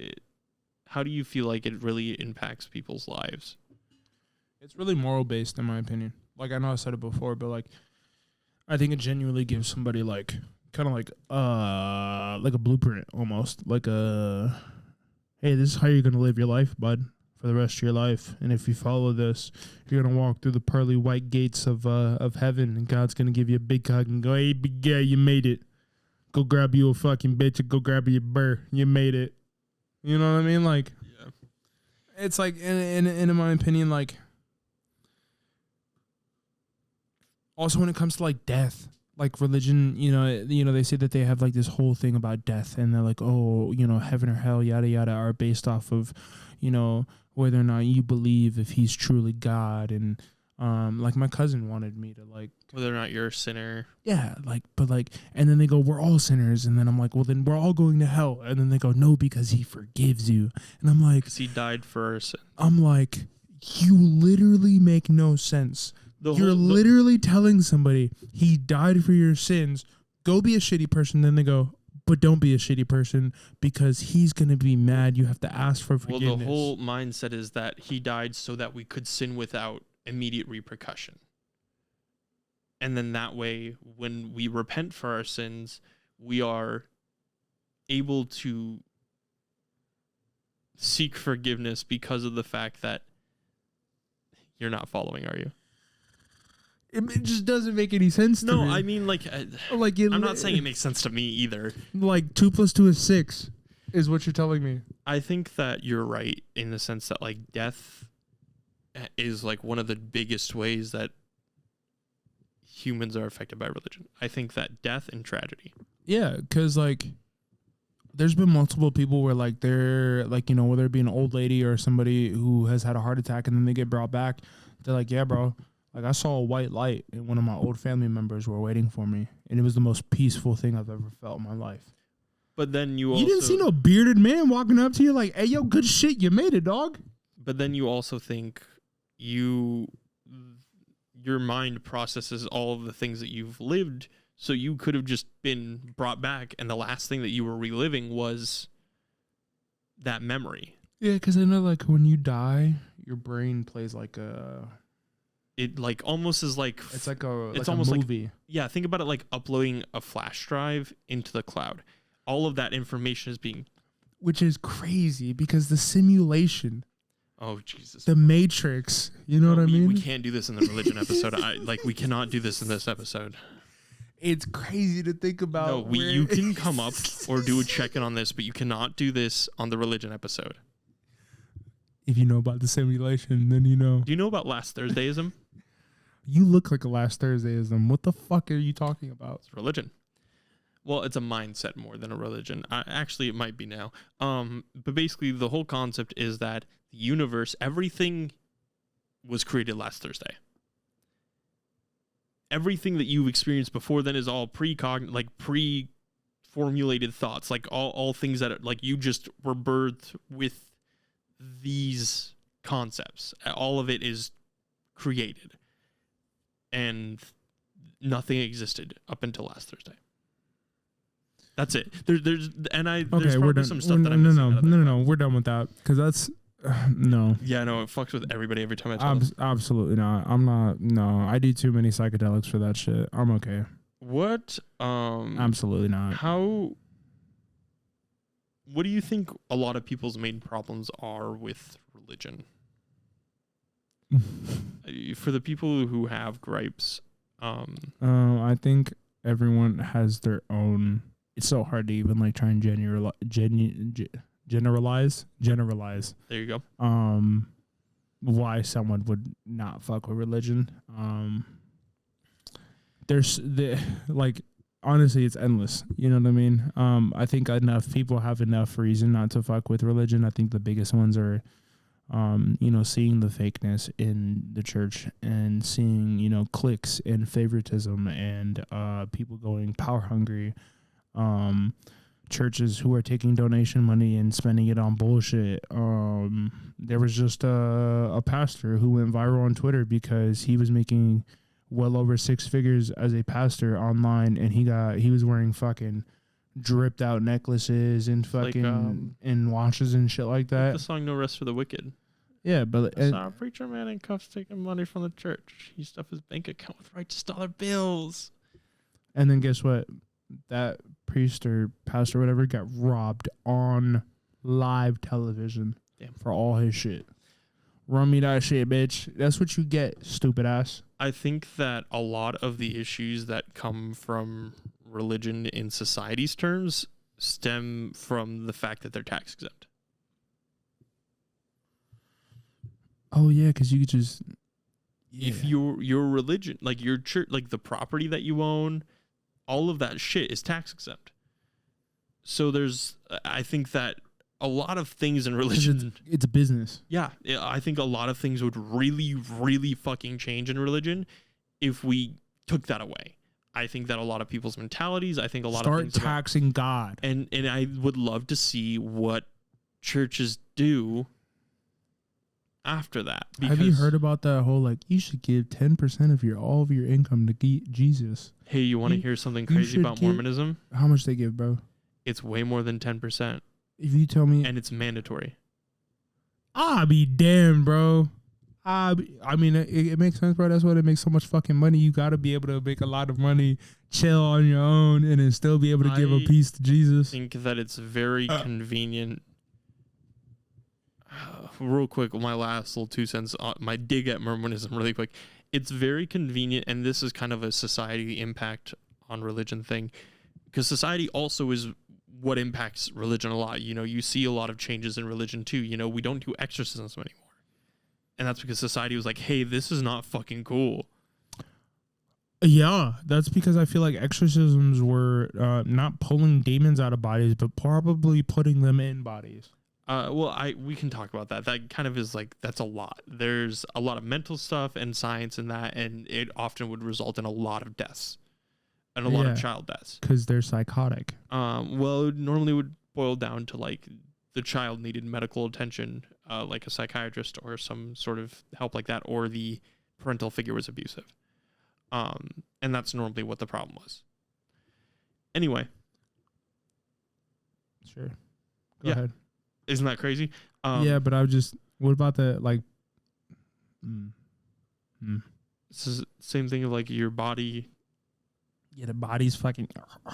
how do you feel like it really impacts people's lives? It's really moral based, in my opinion. Like, I know I said it before, but like, I think it genuinely gives somebody like kind of like a blueprint almost, like a, hey, this is how you're gonna live your life, bud, for the rest of your life. And if you follow this, you're gonna walk through the pearly white gates of heaven, and God's gonna give you a big hug and go, hey, big guy, you made it. Go grab you a fucking bitch and go grab you a burr. You made it. You know what I mean? Like, Yeah. It's like, in my opinion, like, also when it comes to like death, like religion, they say that they have like this whole thing about death, and they're like, oh, heaven or hell, yada yada, are based off of, whether or not you believe if he's truly God. And like my cousin wanted me to like, whether or not you're a sinner. Yeah, like, but like, and then they go, we're all sinners, and then I'm like, well, then we're all going to hell, and then they go, no, because he forgives you, and I'm like, because he died for our sin. I'm like, you literally make no sense. You're literally telling somebody he died for your sins. Go be a shitty person. Then they go, but don't be a shitty person because he's going to be mad. You have to ask for forgiveness. Well, the whole mindset is that he died so that we could sin without immediate repercussion. And then that way, when we repent for our sins, we are able to seek forgiveness because of the fact that you're not following, are you? It just doesn't make any sense to me. No, I mean, like I'm not saying it makes sense to me either. Like 2 + 2 is 6 is what you're telling me. I think that you're right in the sense that like death is like one of the biggest ways that humans are affected by religion. I think that death and tragedy. Yeah, because like there's been multiple people where like they're like, whether it be an old lady or somebody who has had a heart attack and then they get brought back, they're like, yeah, bro, like I saw a white light and one of my old family members were waiting for me, and it was the most peaceful thing I've ever felt in my life. But then you also... You didn't see no bearded man walking up to you like, hey, yo, good shit, you made it, dog. But then you also think your mind processes all of the things that you've lived, so you could have just been brought back, and the last thing that you were reliving was that memory. Yeah, because I know like when you die, your brain plays like a... It like almost is like... It's like a it's like almost a movie. Like, yeah, think about it like uploading a flash drive into the cloud. All of that information is being... Which is crazy because the simulation... Oh, Jesus. The Matrix. You know what I mean? We can't do this in the religion episode. We cannot do this in this episode. It's crazy to think about. No, you can come up or do a check-in on this, but you cannot do this on the religion episode. If you know about the simulation, then you know. Do you know about last Thursdayism? You look like a last Thursdayism. What the fuck are you talking about? It's religion. Well, it's a mindset more than a religion. Actually, it might be now. But basically, the whole concept is that the universe, everything was created last Thursday. Everything that you've experienced before then is all pre-formulated thoughts, like all things that like you just were birthed with these concepts. All of it is created, and nothing existed up until last Thursday. That's it. There's probably some stuff that I'm missing. No. We're done with that because that's no. Yeah, no, it fucks with everybody every time I tell them. Absolutely not. I'm not. No, I do too many psychedelics for that shit. I'm okay. What? Absolutely not. What do you think a lot of people's main problems are with religion? For the people who have gripes, I think everyone has their own. It's so hard to even like try and generalize. There you go. Why someone would not fuck with religion. There's like honestly, it's endless. You know what I mean? I think enough people have enough reason not to fuck with religion. I think the biggest ones are, seeing the fakeness in the church and seeing, cliques and favoritism and people going power hungry. Churches who are taking donation money and spending it on bullshit. There was just a pastor who went viral on Twitter because he was making well over 6 figures as a pastor online, and he was wearing fucking dripped out necklaces and fucking and watches and shit like that. Like the song "No Rest for the Wicked." Yeah, but I saw a preacher man in cuffs taking money from the church. He stuffed his bank account with righteous dollar bills. And then guess what? That priest or pastor or whatever got robbed on live television. Damn. For all his shit. Run me that shit, bitch. That's what you get, stupid ass. I think that a lot of the issues that come from religion in society's terms stem from the fact that they're tax exempt. Oh, yeah, because you could just... Yeah. If your religion, like your church, like the property that you own, all of that shit is tax exempt. So I think that a lot of things in religion... It's a business. Yeah, I think a lot of things would really, really fucking change in religion if we took that away. I think that a lot of people's mentalities, I think a lot of things... Start taxing God. And I would love to see what churches do after that. Have you heard about that whole, like, you should give 10% of all of your income to Jesus? Hey, you want to hear something crazy about Mormonism? How much they give, bro? It's way more than 10%. If you tell me... And it's mandatory. I'll be damned, bro. I mean, it makes sense, bro. That's why they make so much fucking money. You got to be able to make a lot of money, chill on your own, and then still be able to give a piece to Jesus. I think that it's very convenient. Real quick, my last little 2 cents, my dig at Mormonism really quick. It's very convenient, and this is kind of a society impact on religion thing, because society also is what impacts religion a lot. You know, you see a lot of changes in religion too. You know, we don't do exorcisms anymore. And that's because society was like, hey, this is not fucking cool. Yeah, that's because I feel like exorcisms were not pulling demons out of bodies, but probably putting them in bodies. We can talk about that. That kind of is like, that's a lot. There's a lot of mental stuff and science in that, and it often would result in a lot of deaths and a lot of child deaths. Because they're psychotic. Well, it normally would boil down to like the child needed medical attention, like a psychiatrist or some sort of help like that, or the parental figure was abusive. And that's normally what the problem was. Anyway. Sure. Go ahead. Isn't that crazy? Yeah, but I was just, what about the, like, This is the same thing of like your body. Yeah, the body's fucking.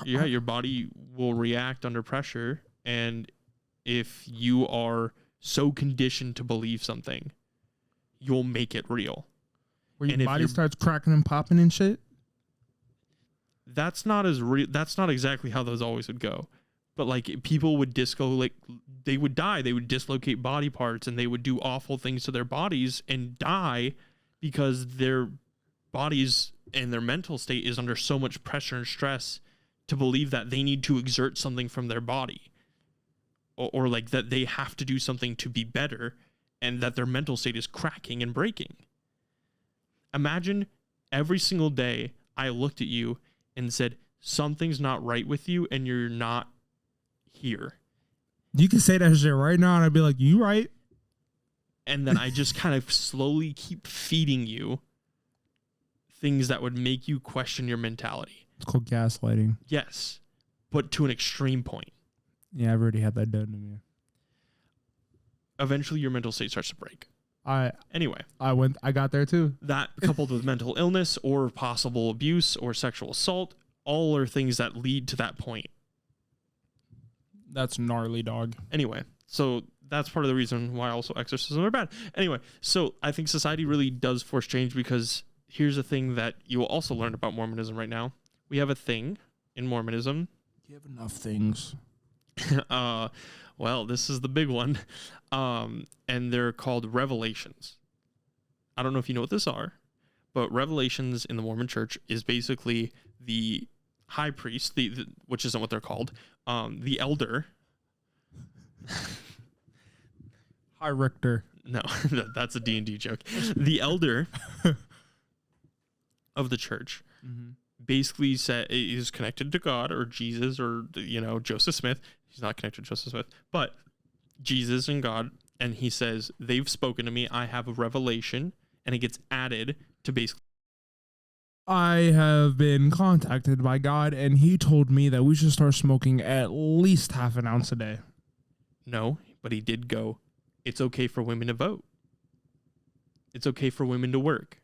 Yeah, your body will react under pressure. And if you are so conditioned to believe something, you'll make it real. Where your body starts cracking and popping and shit? That's not exactly how those always would go. But like people would they would die. They would dislocate body parts and they would do awful things to their bodies and die because their bodies and their mental state is under so much pressure and stress to believe that they need to exert something from their body or like that they have to do something to be better and that their mental state is cracking and breaking. Imagine every single day I looked at you and said, something's not right with you and you're not here. You can say that shit right now and I'd be like, you right? And then I just kind of slowly keep feeding you things that would make you question your mentality. It's called gaslighting. Yes, but to an extreme point. Yeah, I've already had that done to me. Eventually your mental state starts to break. Anyway, I got there too. That coupled with mental illness or possible abuse or sexual assault, all are things that lead to that point. That's gnarly, dog. Anyway, so that's part of the reason why also exorcisms are bad. Anyway, so I think society really does force change because here's a thing that you will also learn about Mormonism right now. We have a thing in Mormonism. You have enough things. Well, this is the big one. And they're called revelations. I don't know if you know what this are, but revelations in the Mormon church is basically the high priest, which isn't what they're called, the elder. High Richter. No, that's a D&D joke. The elder of the church basically is connected to God or Jesus or, Joseph Smith. He's not connected to Joseph Smith, but Jesus and God. And he says, they've spoken to me. I have a revelation. And it gets added to basically. I have been contacted by God, and he told me that we should start smoking at least half an ounce a day. No, but he did go, it's okay for women to vote. It's okay for women to work.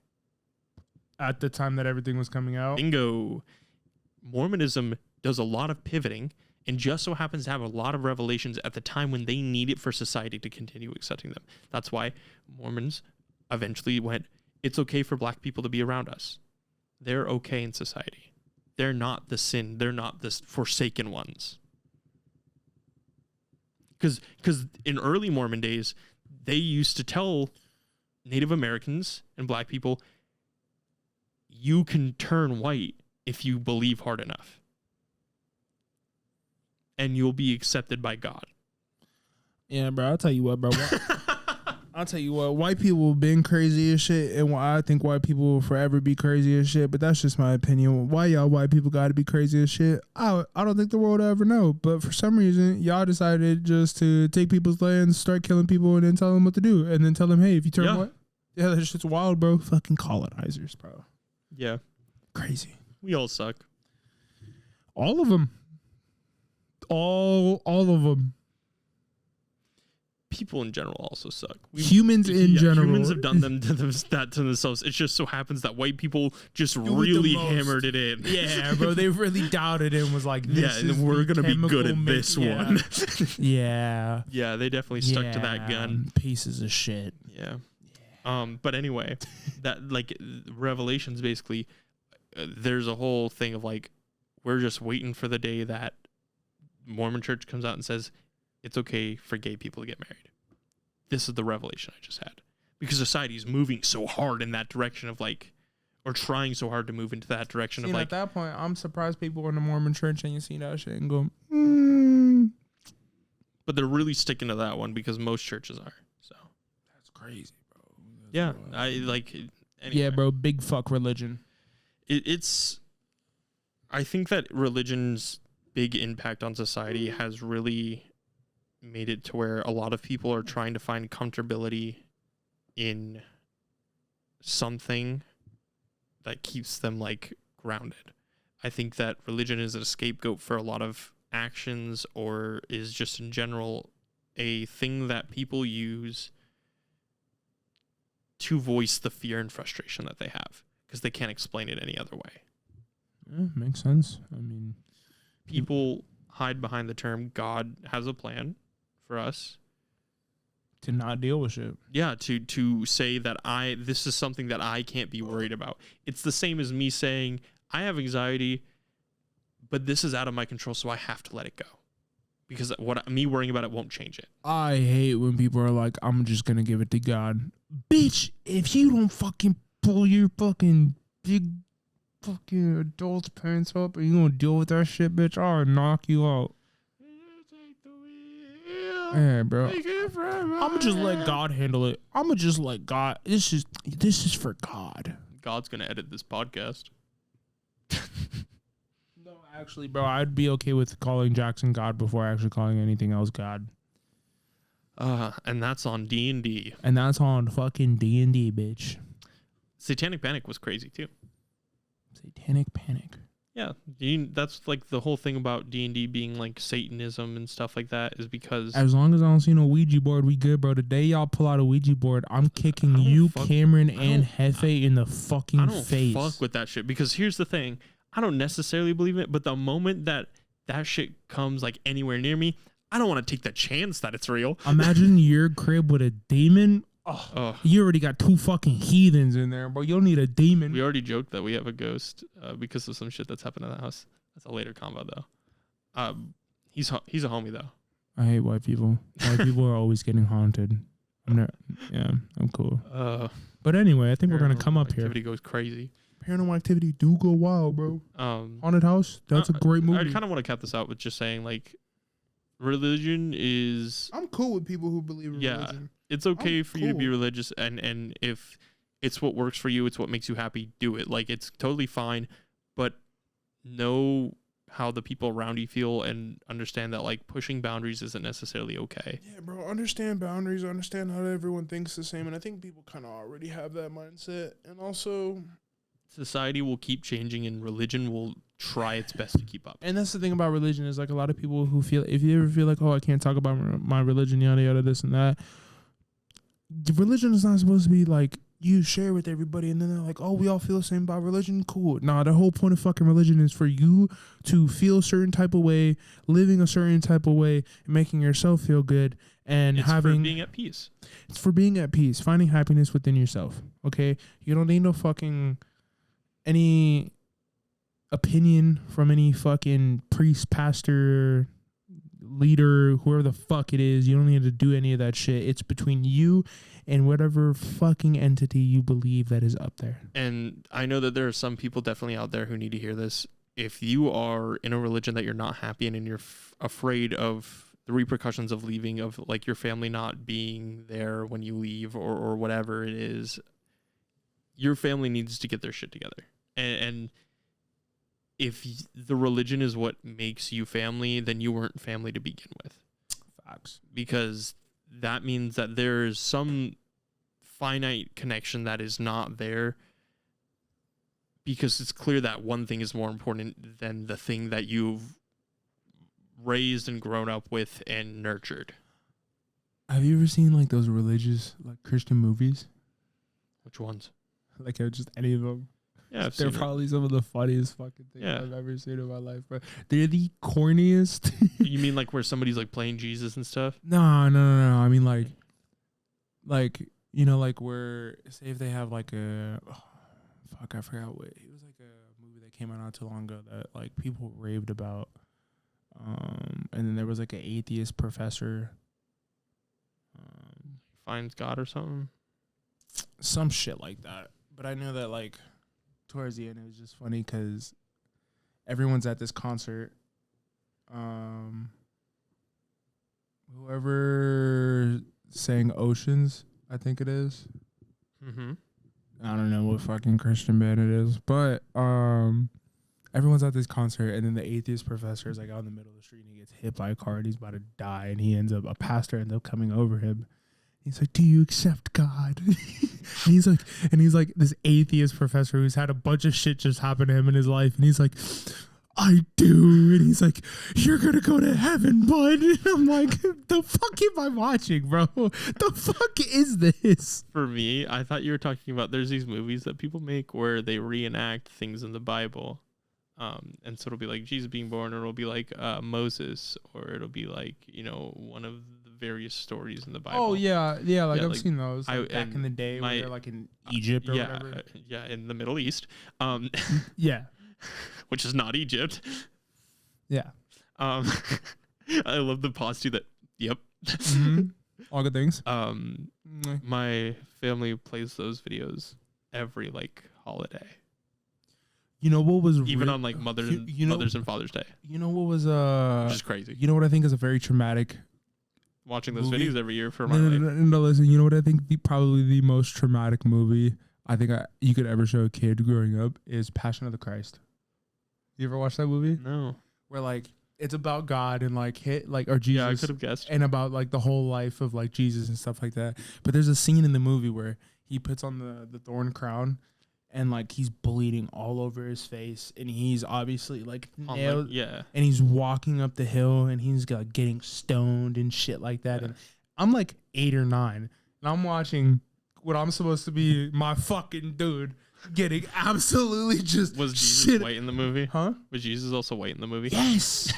At the time that everything was coming out? Bingo. Mormonism does a lot of pivoting and just so happens to have a lot of revelations at the time when they need it for society to continue accepting them. That's why Mormons eventually went, it's okay for black people to be around us. They're okay in society. They're not the sin. They're not the forsaken ones. Because in early Mormon days, they used to tell Native Americans and black people, you can turn white if you believe hard enough. And you'll be accepted by God. Yeah, bro. I'll tell you what, bro. I'll tell you what. White people have been crazy as shit, and I think white people will forever be crazy as shit. But that's just my opinion. Why y'all white people got to be crazy as shit? I don't think the world will ever know. But for some reason, y'all decided just to take people's lands, start killing people, and then tell them what to do, and then tell them, hey, if you turn white, yeah, that shit's wild, bro. Fucking colonizers, bro. Yeah, crazy. We all suck. All of them. All of them. People in general also suck. Humans in general. Humans have done that to themselves. It just so happens that white people just really hammered it in. Yeah, bro. They really doubted it and was like, this and we're going to be good at this one. Yeah. Yeah, they definitely stuck to that gun. Pieces of shit. Yeah. But anyway, that like Revelations basically, there's a whole thing of like, we're just waiting for the day that Mormon church comes out and says, it's okay for gay people to get married. This is the revelation I just had. Because society is moving so hard in that direction of like, or trying so hard to move into that direction of like. At that point, I'm surprised people are in the Mormon church and you see that shit and go, But they're really sticking to that one because most churches are. So. That's crazy, bro. Yeah. I like. Anyway. Yeah, bro. Big fuck religion. It's. I think that religion's big impact on society has really made it to where a lot of people are trying to find comfortability in something that keeps them like grounded. I think that religion is a scapegoat for a lot of actions, or is just in general a thing that people use to voice the fear and frustration that they have because they can't explain it any other way. Yeah, makes sense. I mean, people hide behind the term God has a plan for us to not deal with shit. Yeah, to say that this is something that I can't be worried about. It's the same as me saying I have anxiety, but this is out of my control, so I have to let it go. Because me worrying about it won't change it. I hate when people are like, I'm just gonna give it to God. Bitch, if you don't fucking pull your fucking big fucking adult pants up and you gonna deal with that shit, bitch, I'll knock you out. Yeah, bro. I'ma just let God handle it. I'ma just let God. This is for God. God's gonna edit this podcast. No, actually, bro, I'd be okay with calling Jaxon God before actually calling anything else God. And that's on D&D. And that's on fucking D&D, bitch. Satanic Panic was crazy too. Satanic Panic. Yeah, that's like the whole thing about D&D being like Satanism and stuff like that is because... As long as I don't see no Ouija board, we good, bro. The day y'all pull out a Ouija board, I'm kicking you, Cameron, and Hefe in the fucking face. I don't fuck with that shit because here's the thing. I don't necessarily believe it, but the moment that shit comes like anywhere near me, I don't want to take the chance that it's real. Imagine your crib with a demon. Oh, you already got 2 fucking heathens in there, bro. You don't need a demon. We already joked that we have a ghost because of some shit that's happened in the house. That's a later combo though. He's a homie though. I hate white people. White people are always getting haunted. I'm cool. But anyway, I think we're gonna come up here. Activity goes crazy. Paranormal Activity do go wild, bro. Haunted House. That's a great movie. I kind of want to cap this out with just saying like, religion is. I'm cool with people who believe in religion. Yeah. It's okay for you to be religious, and if it's what works for you, it's what makes you happy, do it. Like, it's totally fine, but know how the people around you feel and understand that, like, pushing boundaries isn't necessarily okay. Yeah, bro, understand boundaries, understand how everyone thinks the same, and I think people kind of already have that mindset, and also... Society will keep changing, and religion will try its best to keep up. And that's the thing about religion is, like, a lot of people who feel... If you ever feel like, oh, I can't talk about my religion, yada, yada, this and that... Religion is not supposed to be like you share with everybody, and then they're like, oh, we all feel the same about religion. Cool. Nah, the whole point of fucking religion is for you to feel a certain type of way, living a certain type of way, making yourself feel good, and it's having for being at peace. It's for being at peace, finding happiness within yourself. Okay, you don't need no fucking any opinion from any fucking priest, pastor, leader, whoever the fuck it is. You don't need to do any of that shit. It's between you and whatever fucking entity you believe that is up there. And I know that there are some people definitely out there who need to hear this. If you are in a religion that you're not happy in and you're afraid of the repercussions of leaving, of like your family not being there when you leave, or whatever it is, your family needs to get their shit together. And if the religion is what makes you family, then you weren't family to begin with. Facts. Because that means that there's some finite connection that is not there, because it's clear that one thing is more important than the thing that you've raised and grown up with and nurtured. Have you ever seen like those religious, like Christian movies? Which ones? Like just any of them? Yeah, they're probably some of the funniest fucking things Yeah. I've ever seen in my life, bro. They're the corniest. You mean like where somebody's like playing Jesus and stuff? No. I mean like you know, like where say if they have like a I forgot what it was, like a movie that came out not too long ago that like people raved about, and then there was like an atheist professor, Finds God or something? some shit like that. But I know that like towards the end it was just funny because everyone's at this concert. Whoever sang Oceans, I think it is. Mm-hmm. I don't know what fucking Christian band it is, but everyone's at this concert, and then the atheist professor is like out in the middle of the street, and he gets hit by a car, and he's about to die, and a pastor ends up coming over him. He's like, "Do you accept God?" and he's like this atheist professor who's had a bunch of shit just happen to him in his life, and he's like, "I do," and he's like, "You're gonna go to heaven, bud." And I'm like, the fuck am I watching, bro? The fuck is this? For me, I thought you were talking about there's these movies that people make where they reenact things in the Bible. And so it'll be like Jesus being born, or it'll be like Moses, or it'll be like, you know, one of the various stories in the Bible. Oh yeah, like I've seen those I- back in the day when they're like in Egypt or whatever. Yeah, in the Middle East. Yeah. Which is not Egypt. Yeah. I love the pause too. That yep. Mm-hmm. All good things. My family plays those videos every like holiday. You know what was even on like Mother's and Father's Day. You know what was which is crazy. You know what I think is a very traumatic. Watching those videos every year for my life. No, listen. You know what I think probably the most traumatic movie I think you could ever show a kid growing up is Passion of the Christ. You ever watch that movie? No. Where like it's about God and or Jesus. Yeah, I could have guessed. And about like the whole life of like Jesus and stuff like that. But there's a scene in the movie where he puts on the thorn crown and like he's bleeding all over his face, and he's obviously like nailed. Yeah. And he's walking up the hill, and he's like getting stoned and shit like that. Yeah. And I'm like 8 or 9, and I'm watching what I'm supposed to be my fucking dude getting absolutely just was Jesus white in the movie? Huh? Was Jesus also white in the movie? Yes.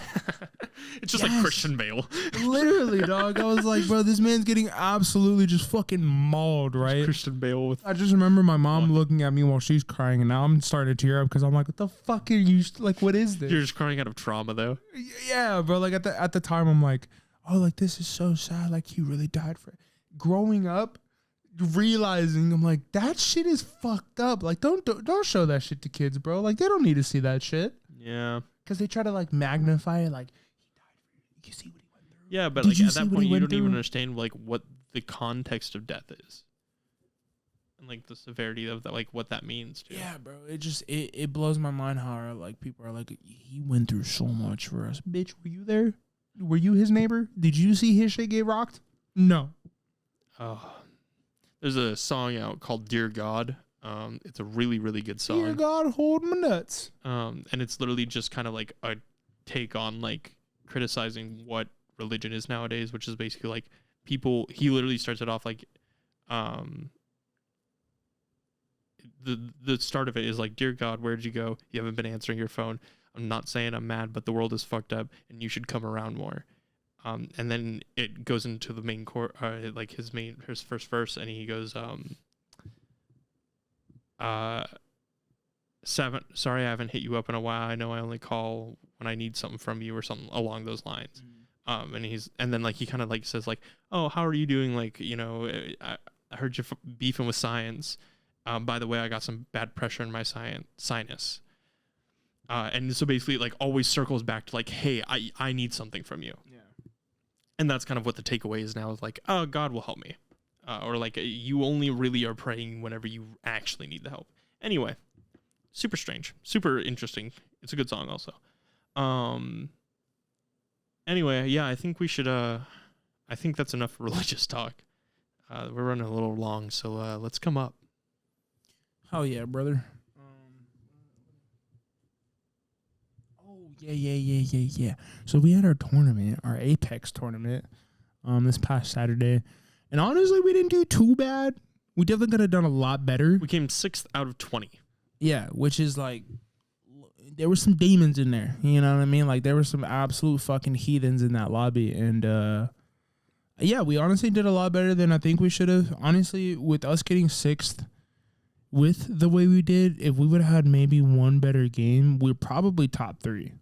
It's just like Christian Bale. Literally, dog. I was like, bro, this man's getting absolutely just fucking mauled, right? Christian Bale with. I just remember my mom looking at me while she's crying, and now I'm starting to tear up because I'm like, what the fuck are you? Like, what is this? You're just crying out of trauma, though. Yeah, bro. Like at the time, I'm like, oh, like this is so sad. Like he really died for it. Growing up, realizing I'm like, that shit is fucked up. Like don't show that shit to kids, bro. Like they don't need to see that shit. Yeah. Because they try to like magnify it, like he died for you. You see what he went through. Yeah, but like at that point you don't even understand like what the context of death is. And like the severity of that, like what that means too. Yeah, bro. It just it blows my mind how like people are like, he went through so much for us. Bitch, were you there? Were you his neighbor? Did you see his shit get rocked? No. Oh. There's a song out called Dear God. It's a really, really good song. Dear God, hold my nuts. And it's literally just kind of like a take on like criticizing what religion is nowadays, which is basically like he literally starts it off like, the start of it is like, dear God, where'd you go? You haven't been answering your phone. I'm not saying I'm mad, but the world is fucked up and you should come around more. And then it goes into the main core, like his first verse, and he goes, sorry I haven't hit you up in a while. I know I only call when I need something from you or something along those lines. And then like he kind of like says like, oh, how are you doing? Like, you know, I heard you're beefing with science. By the way, I got some bad pressure in my sinus. And so basically like always circles back to like, hey, I need something from you. Yeah. And that's kind of what the takeaway is now, is like, oh, God will help me. Or like, you only really are praying whenever you actually need the help. Anyway, super strange, super interesting. It's a good song also. Anyway, yeah, I think we should, I think that's enough religious talk. We're running a little long, so let's come up. Oh, yeah, brother. Yeah. So we had our tournament, our Apex tournament, this past Saturday. And honestly, we didn't do too bad. We definitely could have done a lot better. We came 6th out of 20. Yeah, which is like, there were some demons in there. You know what I mean? Like, there were some absolute fucking heathens in that lobby. And, yeah, we honestly did a lot better than I think we should have. Honestly, with us getting 6th, with the way we did, if we would have had maybe one better game, we're probably top 3.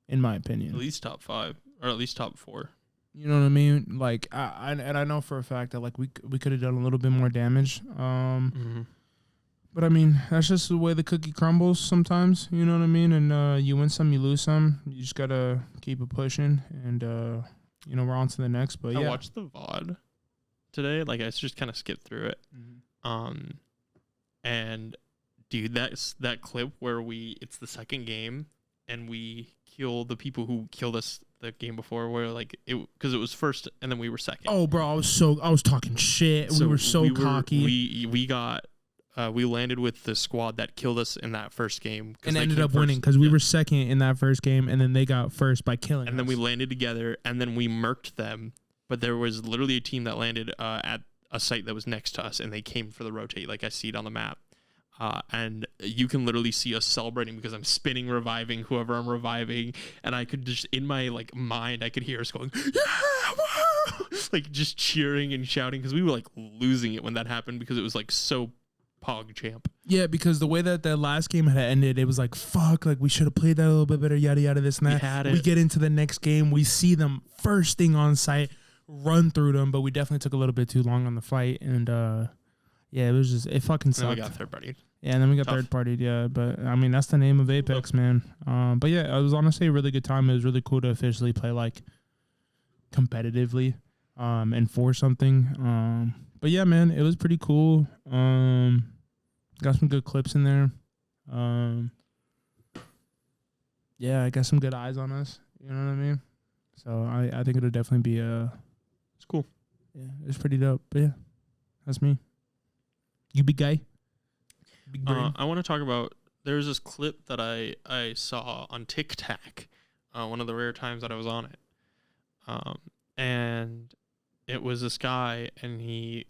In my opinion. At least top 5, or at least top 4. You know what I mean? Like, I know for a fact that like we could have done a little bit more damage. But I mean, that's just the way the cookie crumbles sometimes. You know what I mean? And you win some, you lose some. You just gotta keep it pushing, and you know, we're on to the next. But I watched the VOD today. Like, I just kind of skipped through it. And dude, that clip where it's the second game and we kill the people who killed us the game before, where like because it was first and then we were second. Oh, bro, I was talking shit. So we were so cocky. We landed with the squad that killed us in that first game and ended up winning because we were second in that first game, and then they got first by killing us. And then we landed together, and then we murked them. But there was literally a team that landed at a site that was next to us, and they came for the rotate, like I see it on the map. And you can literally see us celebrating because I'm spinning, reviving whoever I'm reviving, and I could just, in my like mind, I could hear us going, yeah, woo! Like just cheering and shouting, because we were like losing it when that happened, because it was like so pog champ. Yeah, because the way that the last game had ended, it was like, fuck, like we should have played that a little bit better, yada yada, this and that. We get into the next game, we see them first thing on site, run through them, but we definitely took a little bit too long on the fight, and yeah, it fucking sucked. And we got third partied. Yeah, and then we got third partied, yeah. But I mean, that's the name of Apex, man. But yeah, it was honestly a really good time. It was really cool to officially play like competitively, and for something. But yeah, man, it was pretty cool. Got some good clips in there. Yeah, I got some good eyes on us. You know what I mean? So I think it'll definitely be it's cool. Yeah, it's pretty dope. But yeah, that's me. You big guy? Big brain? I want to talk about, there's this clip that I saw on TikTok, one of the rare times that I was on it. And it was this guy, and he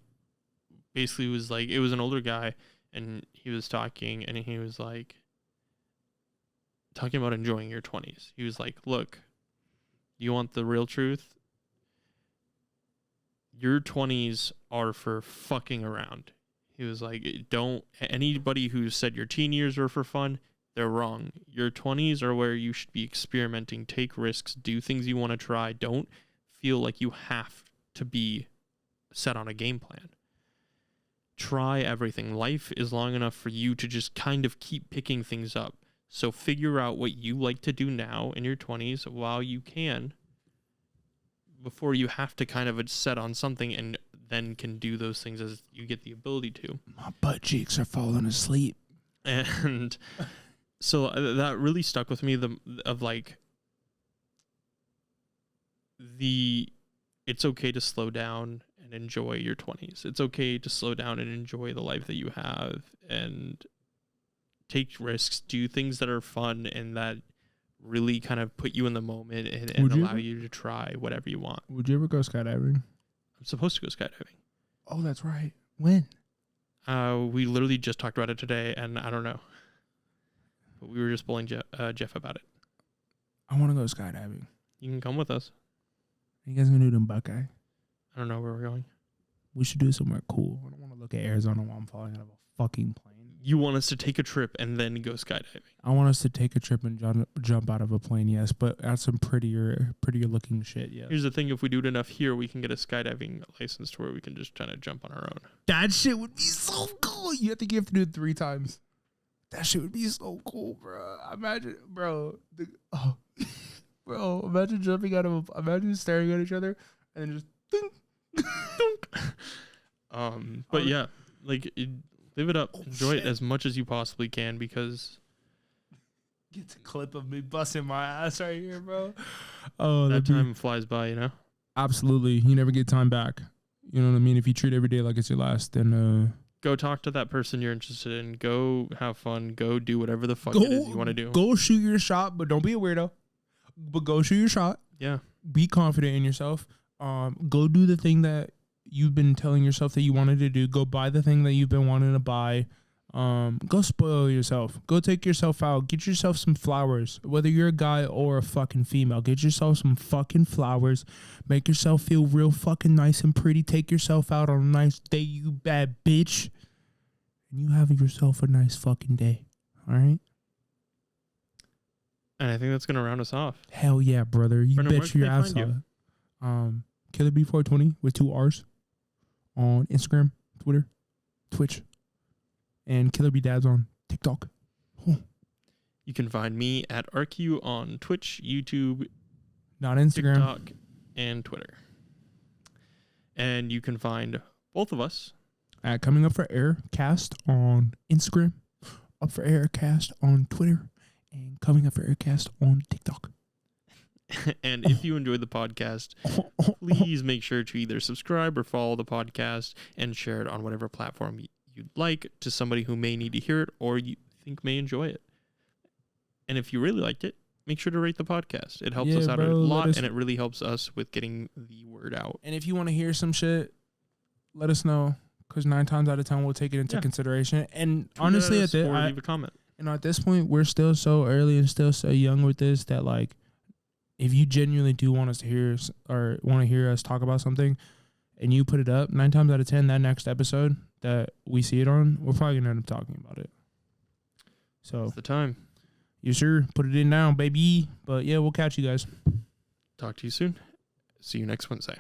basically was like, it was an older guy, and he was talking, and he was like, talking about enjoying your 20s. He was like, look, you want the real truth? Your 20s are for fucking around. He was like, anybody who said your teen years were for fun, they're wrong. Your 20s are where you should be experimenting, take risks, do things you want to try. Don't feel like you have to be set on a game plan. Try everything. Life is long enough for you to just kind of keep picking things up. So figure out what you like to do now in your 20s while you can, before you have to kind of set on something and then can do those things as you get the ability to. My butt cheeks are falling asleep. And so that really stuck with me, it's okay to slow down and enjoy your 20s. It's okay to slow down and enjoy the life that you have and take risks, do things that are fun and that really kind of put you in the moment and allow you to try whatever you want. Would you ever go skydiving? I'm supposed to go skydiving. Oh, that's right. When? We literally just talked about it today, and I don't know. But we were just bullying Jeff about it. I want to go skydiving. You can come with us. You guys gonna do them Buckeye? I don't know where we're going. We should do it somewhere cool. I don't want to look at Arizona while I'm falling out of a fucking plane. You want us to take a trip and then go skydiving? I want us to take a trip and jump out of a plane, yes, but that's some prettier looking shit, yes. Here's the thing, if we do it enough here, we can get a skydiving license to where we can just kind of jump on our own. That shit would be so cool. You have to do it 3 times. That shit would be so cool, bro. Imagine, bro. Bro, imagine jumping out of imagine staring at each other and then just ding, ding. But yeah, like live it up. Enjoy it as much as you possibly can, because gets a clip of me busting my ass right here, bro. That time flies by, you know? Absolutely. You never get time back. You know what I mean? If you treat every day like it's your last, then go talk to that person you're interested in. Go have fun. Go do whatever the fuck it is you want to do. Go shoot your shot, but don't be a weirdo. But go shoot your shot. Yeah. Be confident in yourself. Go do the thing that you've been telling yourself that you wanted to do. Go buy the thing that you've been wanting to buy. Go spoil yourself. Go take yourself out. Get yourself some flowers. Whether you're a guy or a fucking female, get yourself some fucking flowers. Make yourself feel real fucking nice and pretty. Take yourself out on a nice day, you bad bitch. And you have yourself a nice fucking day. All right? And I think that's going to round us off. Hell yeah, brother. You Brendan, bet your ass off. Killer B420 with 2 R's on Instagram, Twitter, Twitch, and Killer B Dads on TikTok. Oh. You can find me at RQ on Twitch, YouTube, not Instagram, TikTok, and Twitter. And you can find both of us at Coming Up for Air Cast on Instagram, Up for Air Cast on Twitter, and Coming Up for Aircast on TikTok. And if you enjoyed the podcast, please make sure to either subscribe or follow the podcast and share it on whatever platform you'd like to somebody who may need to hear it or you think may enjoy it. And if you really liked it, make sure to rate the podcast. It helps us out a lot, and it really helps us with getting the word out. And if you want to hear some shit, let us know, because 9 times out of 10 we'll take it into consideration. And honestly, leave a comment. And at this point, we're still so early and still so young with this that, like, if you genuinely do want us to hear us or want to hear us talk about something and you put it up, 9 times out of 10, that next episode that we see it on, we're probably going to end up talking about it. So it's the time. You sure? Put it in now, baby. But yeah, we'll catch you guys. Talk to you soon. See you next Wednesday.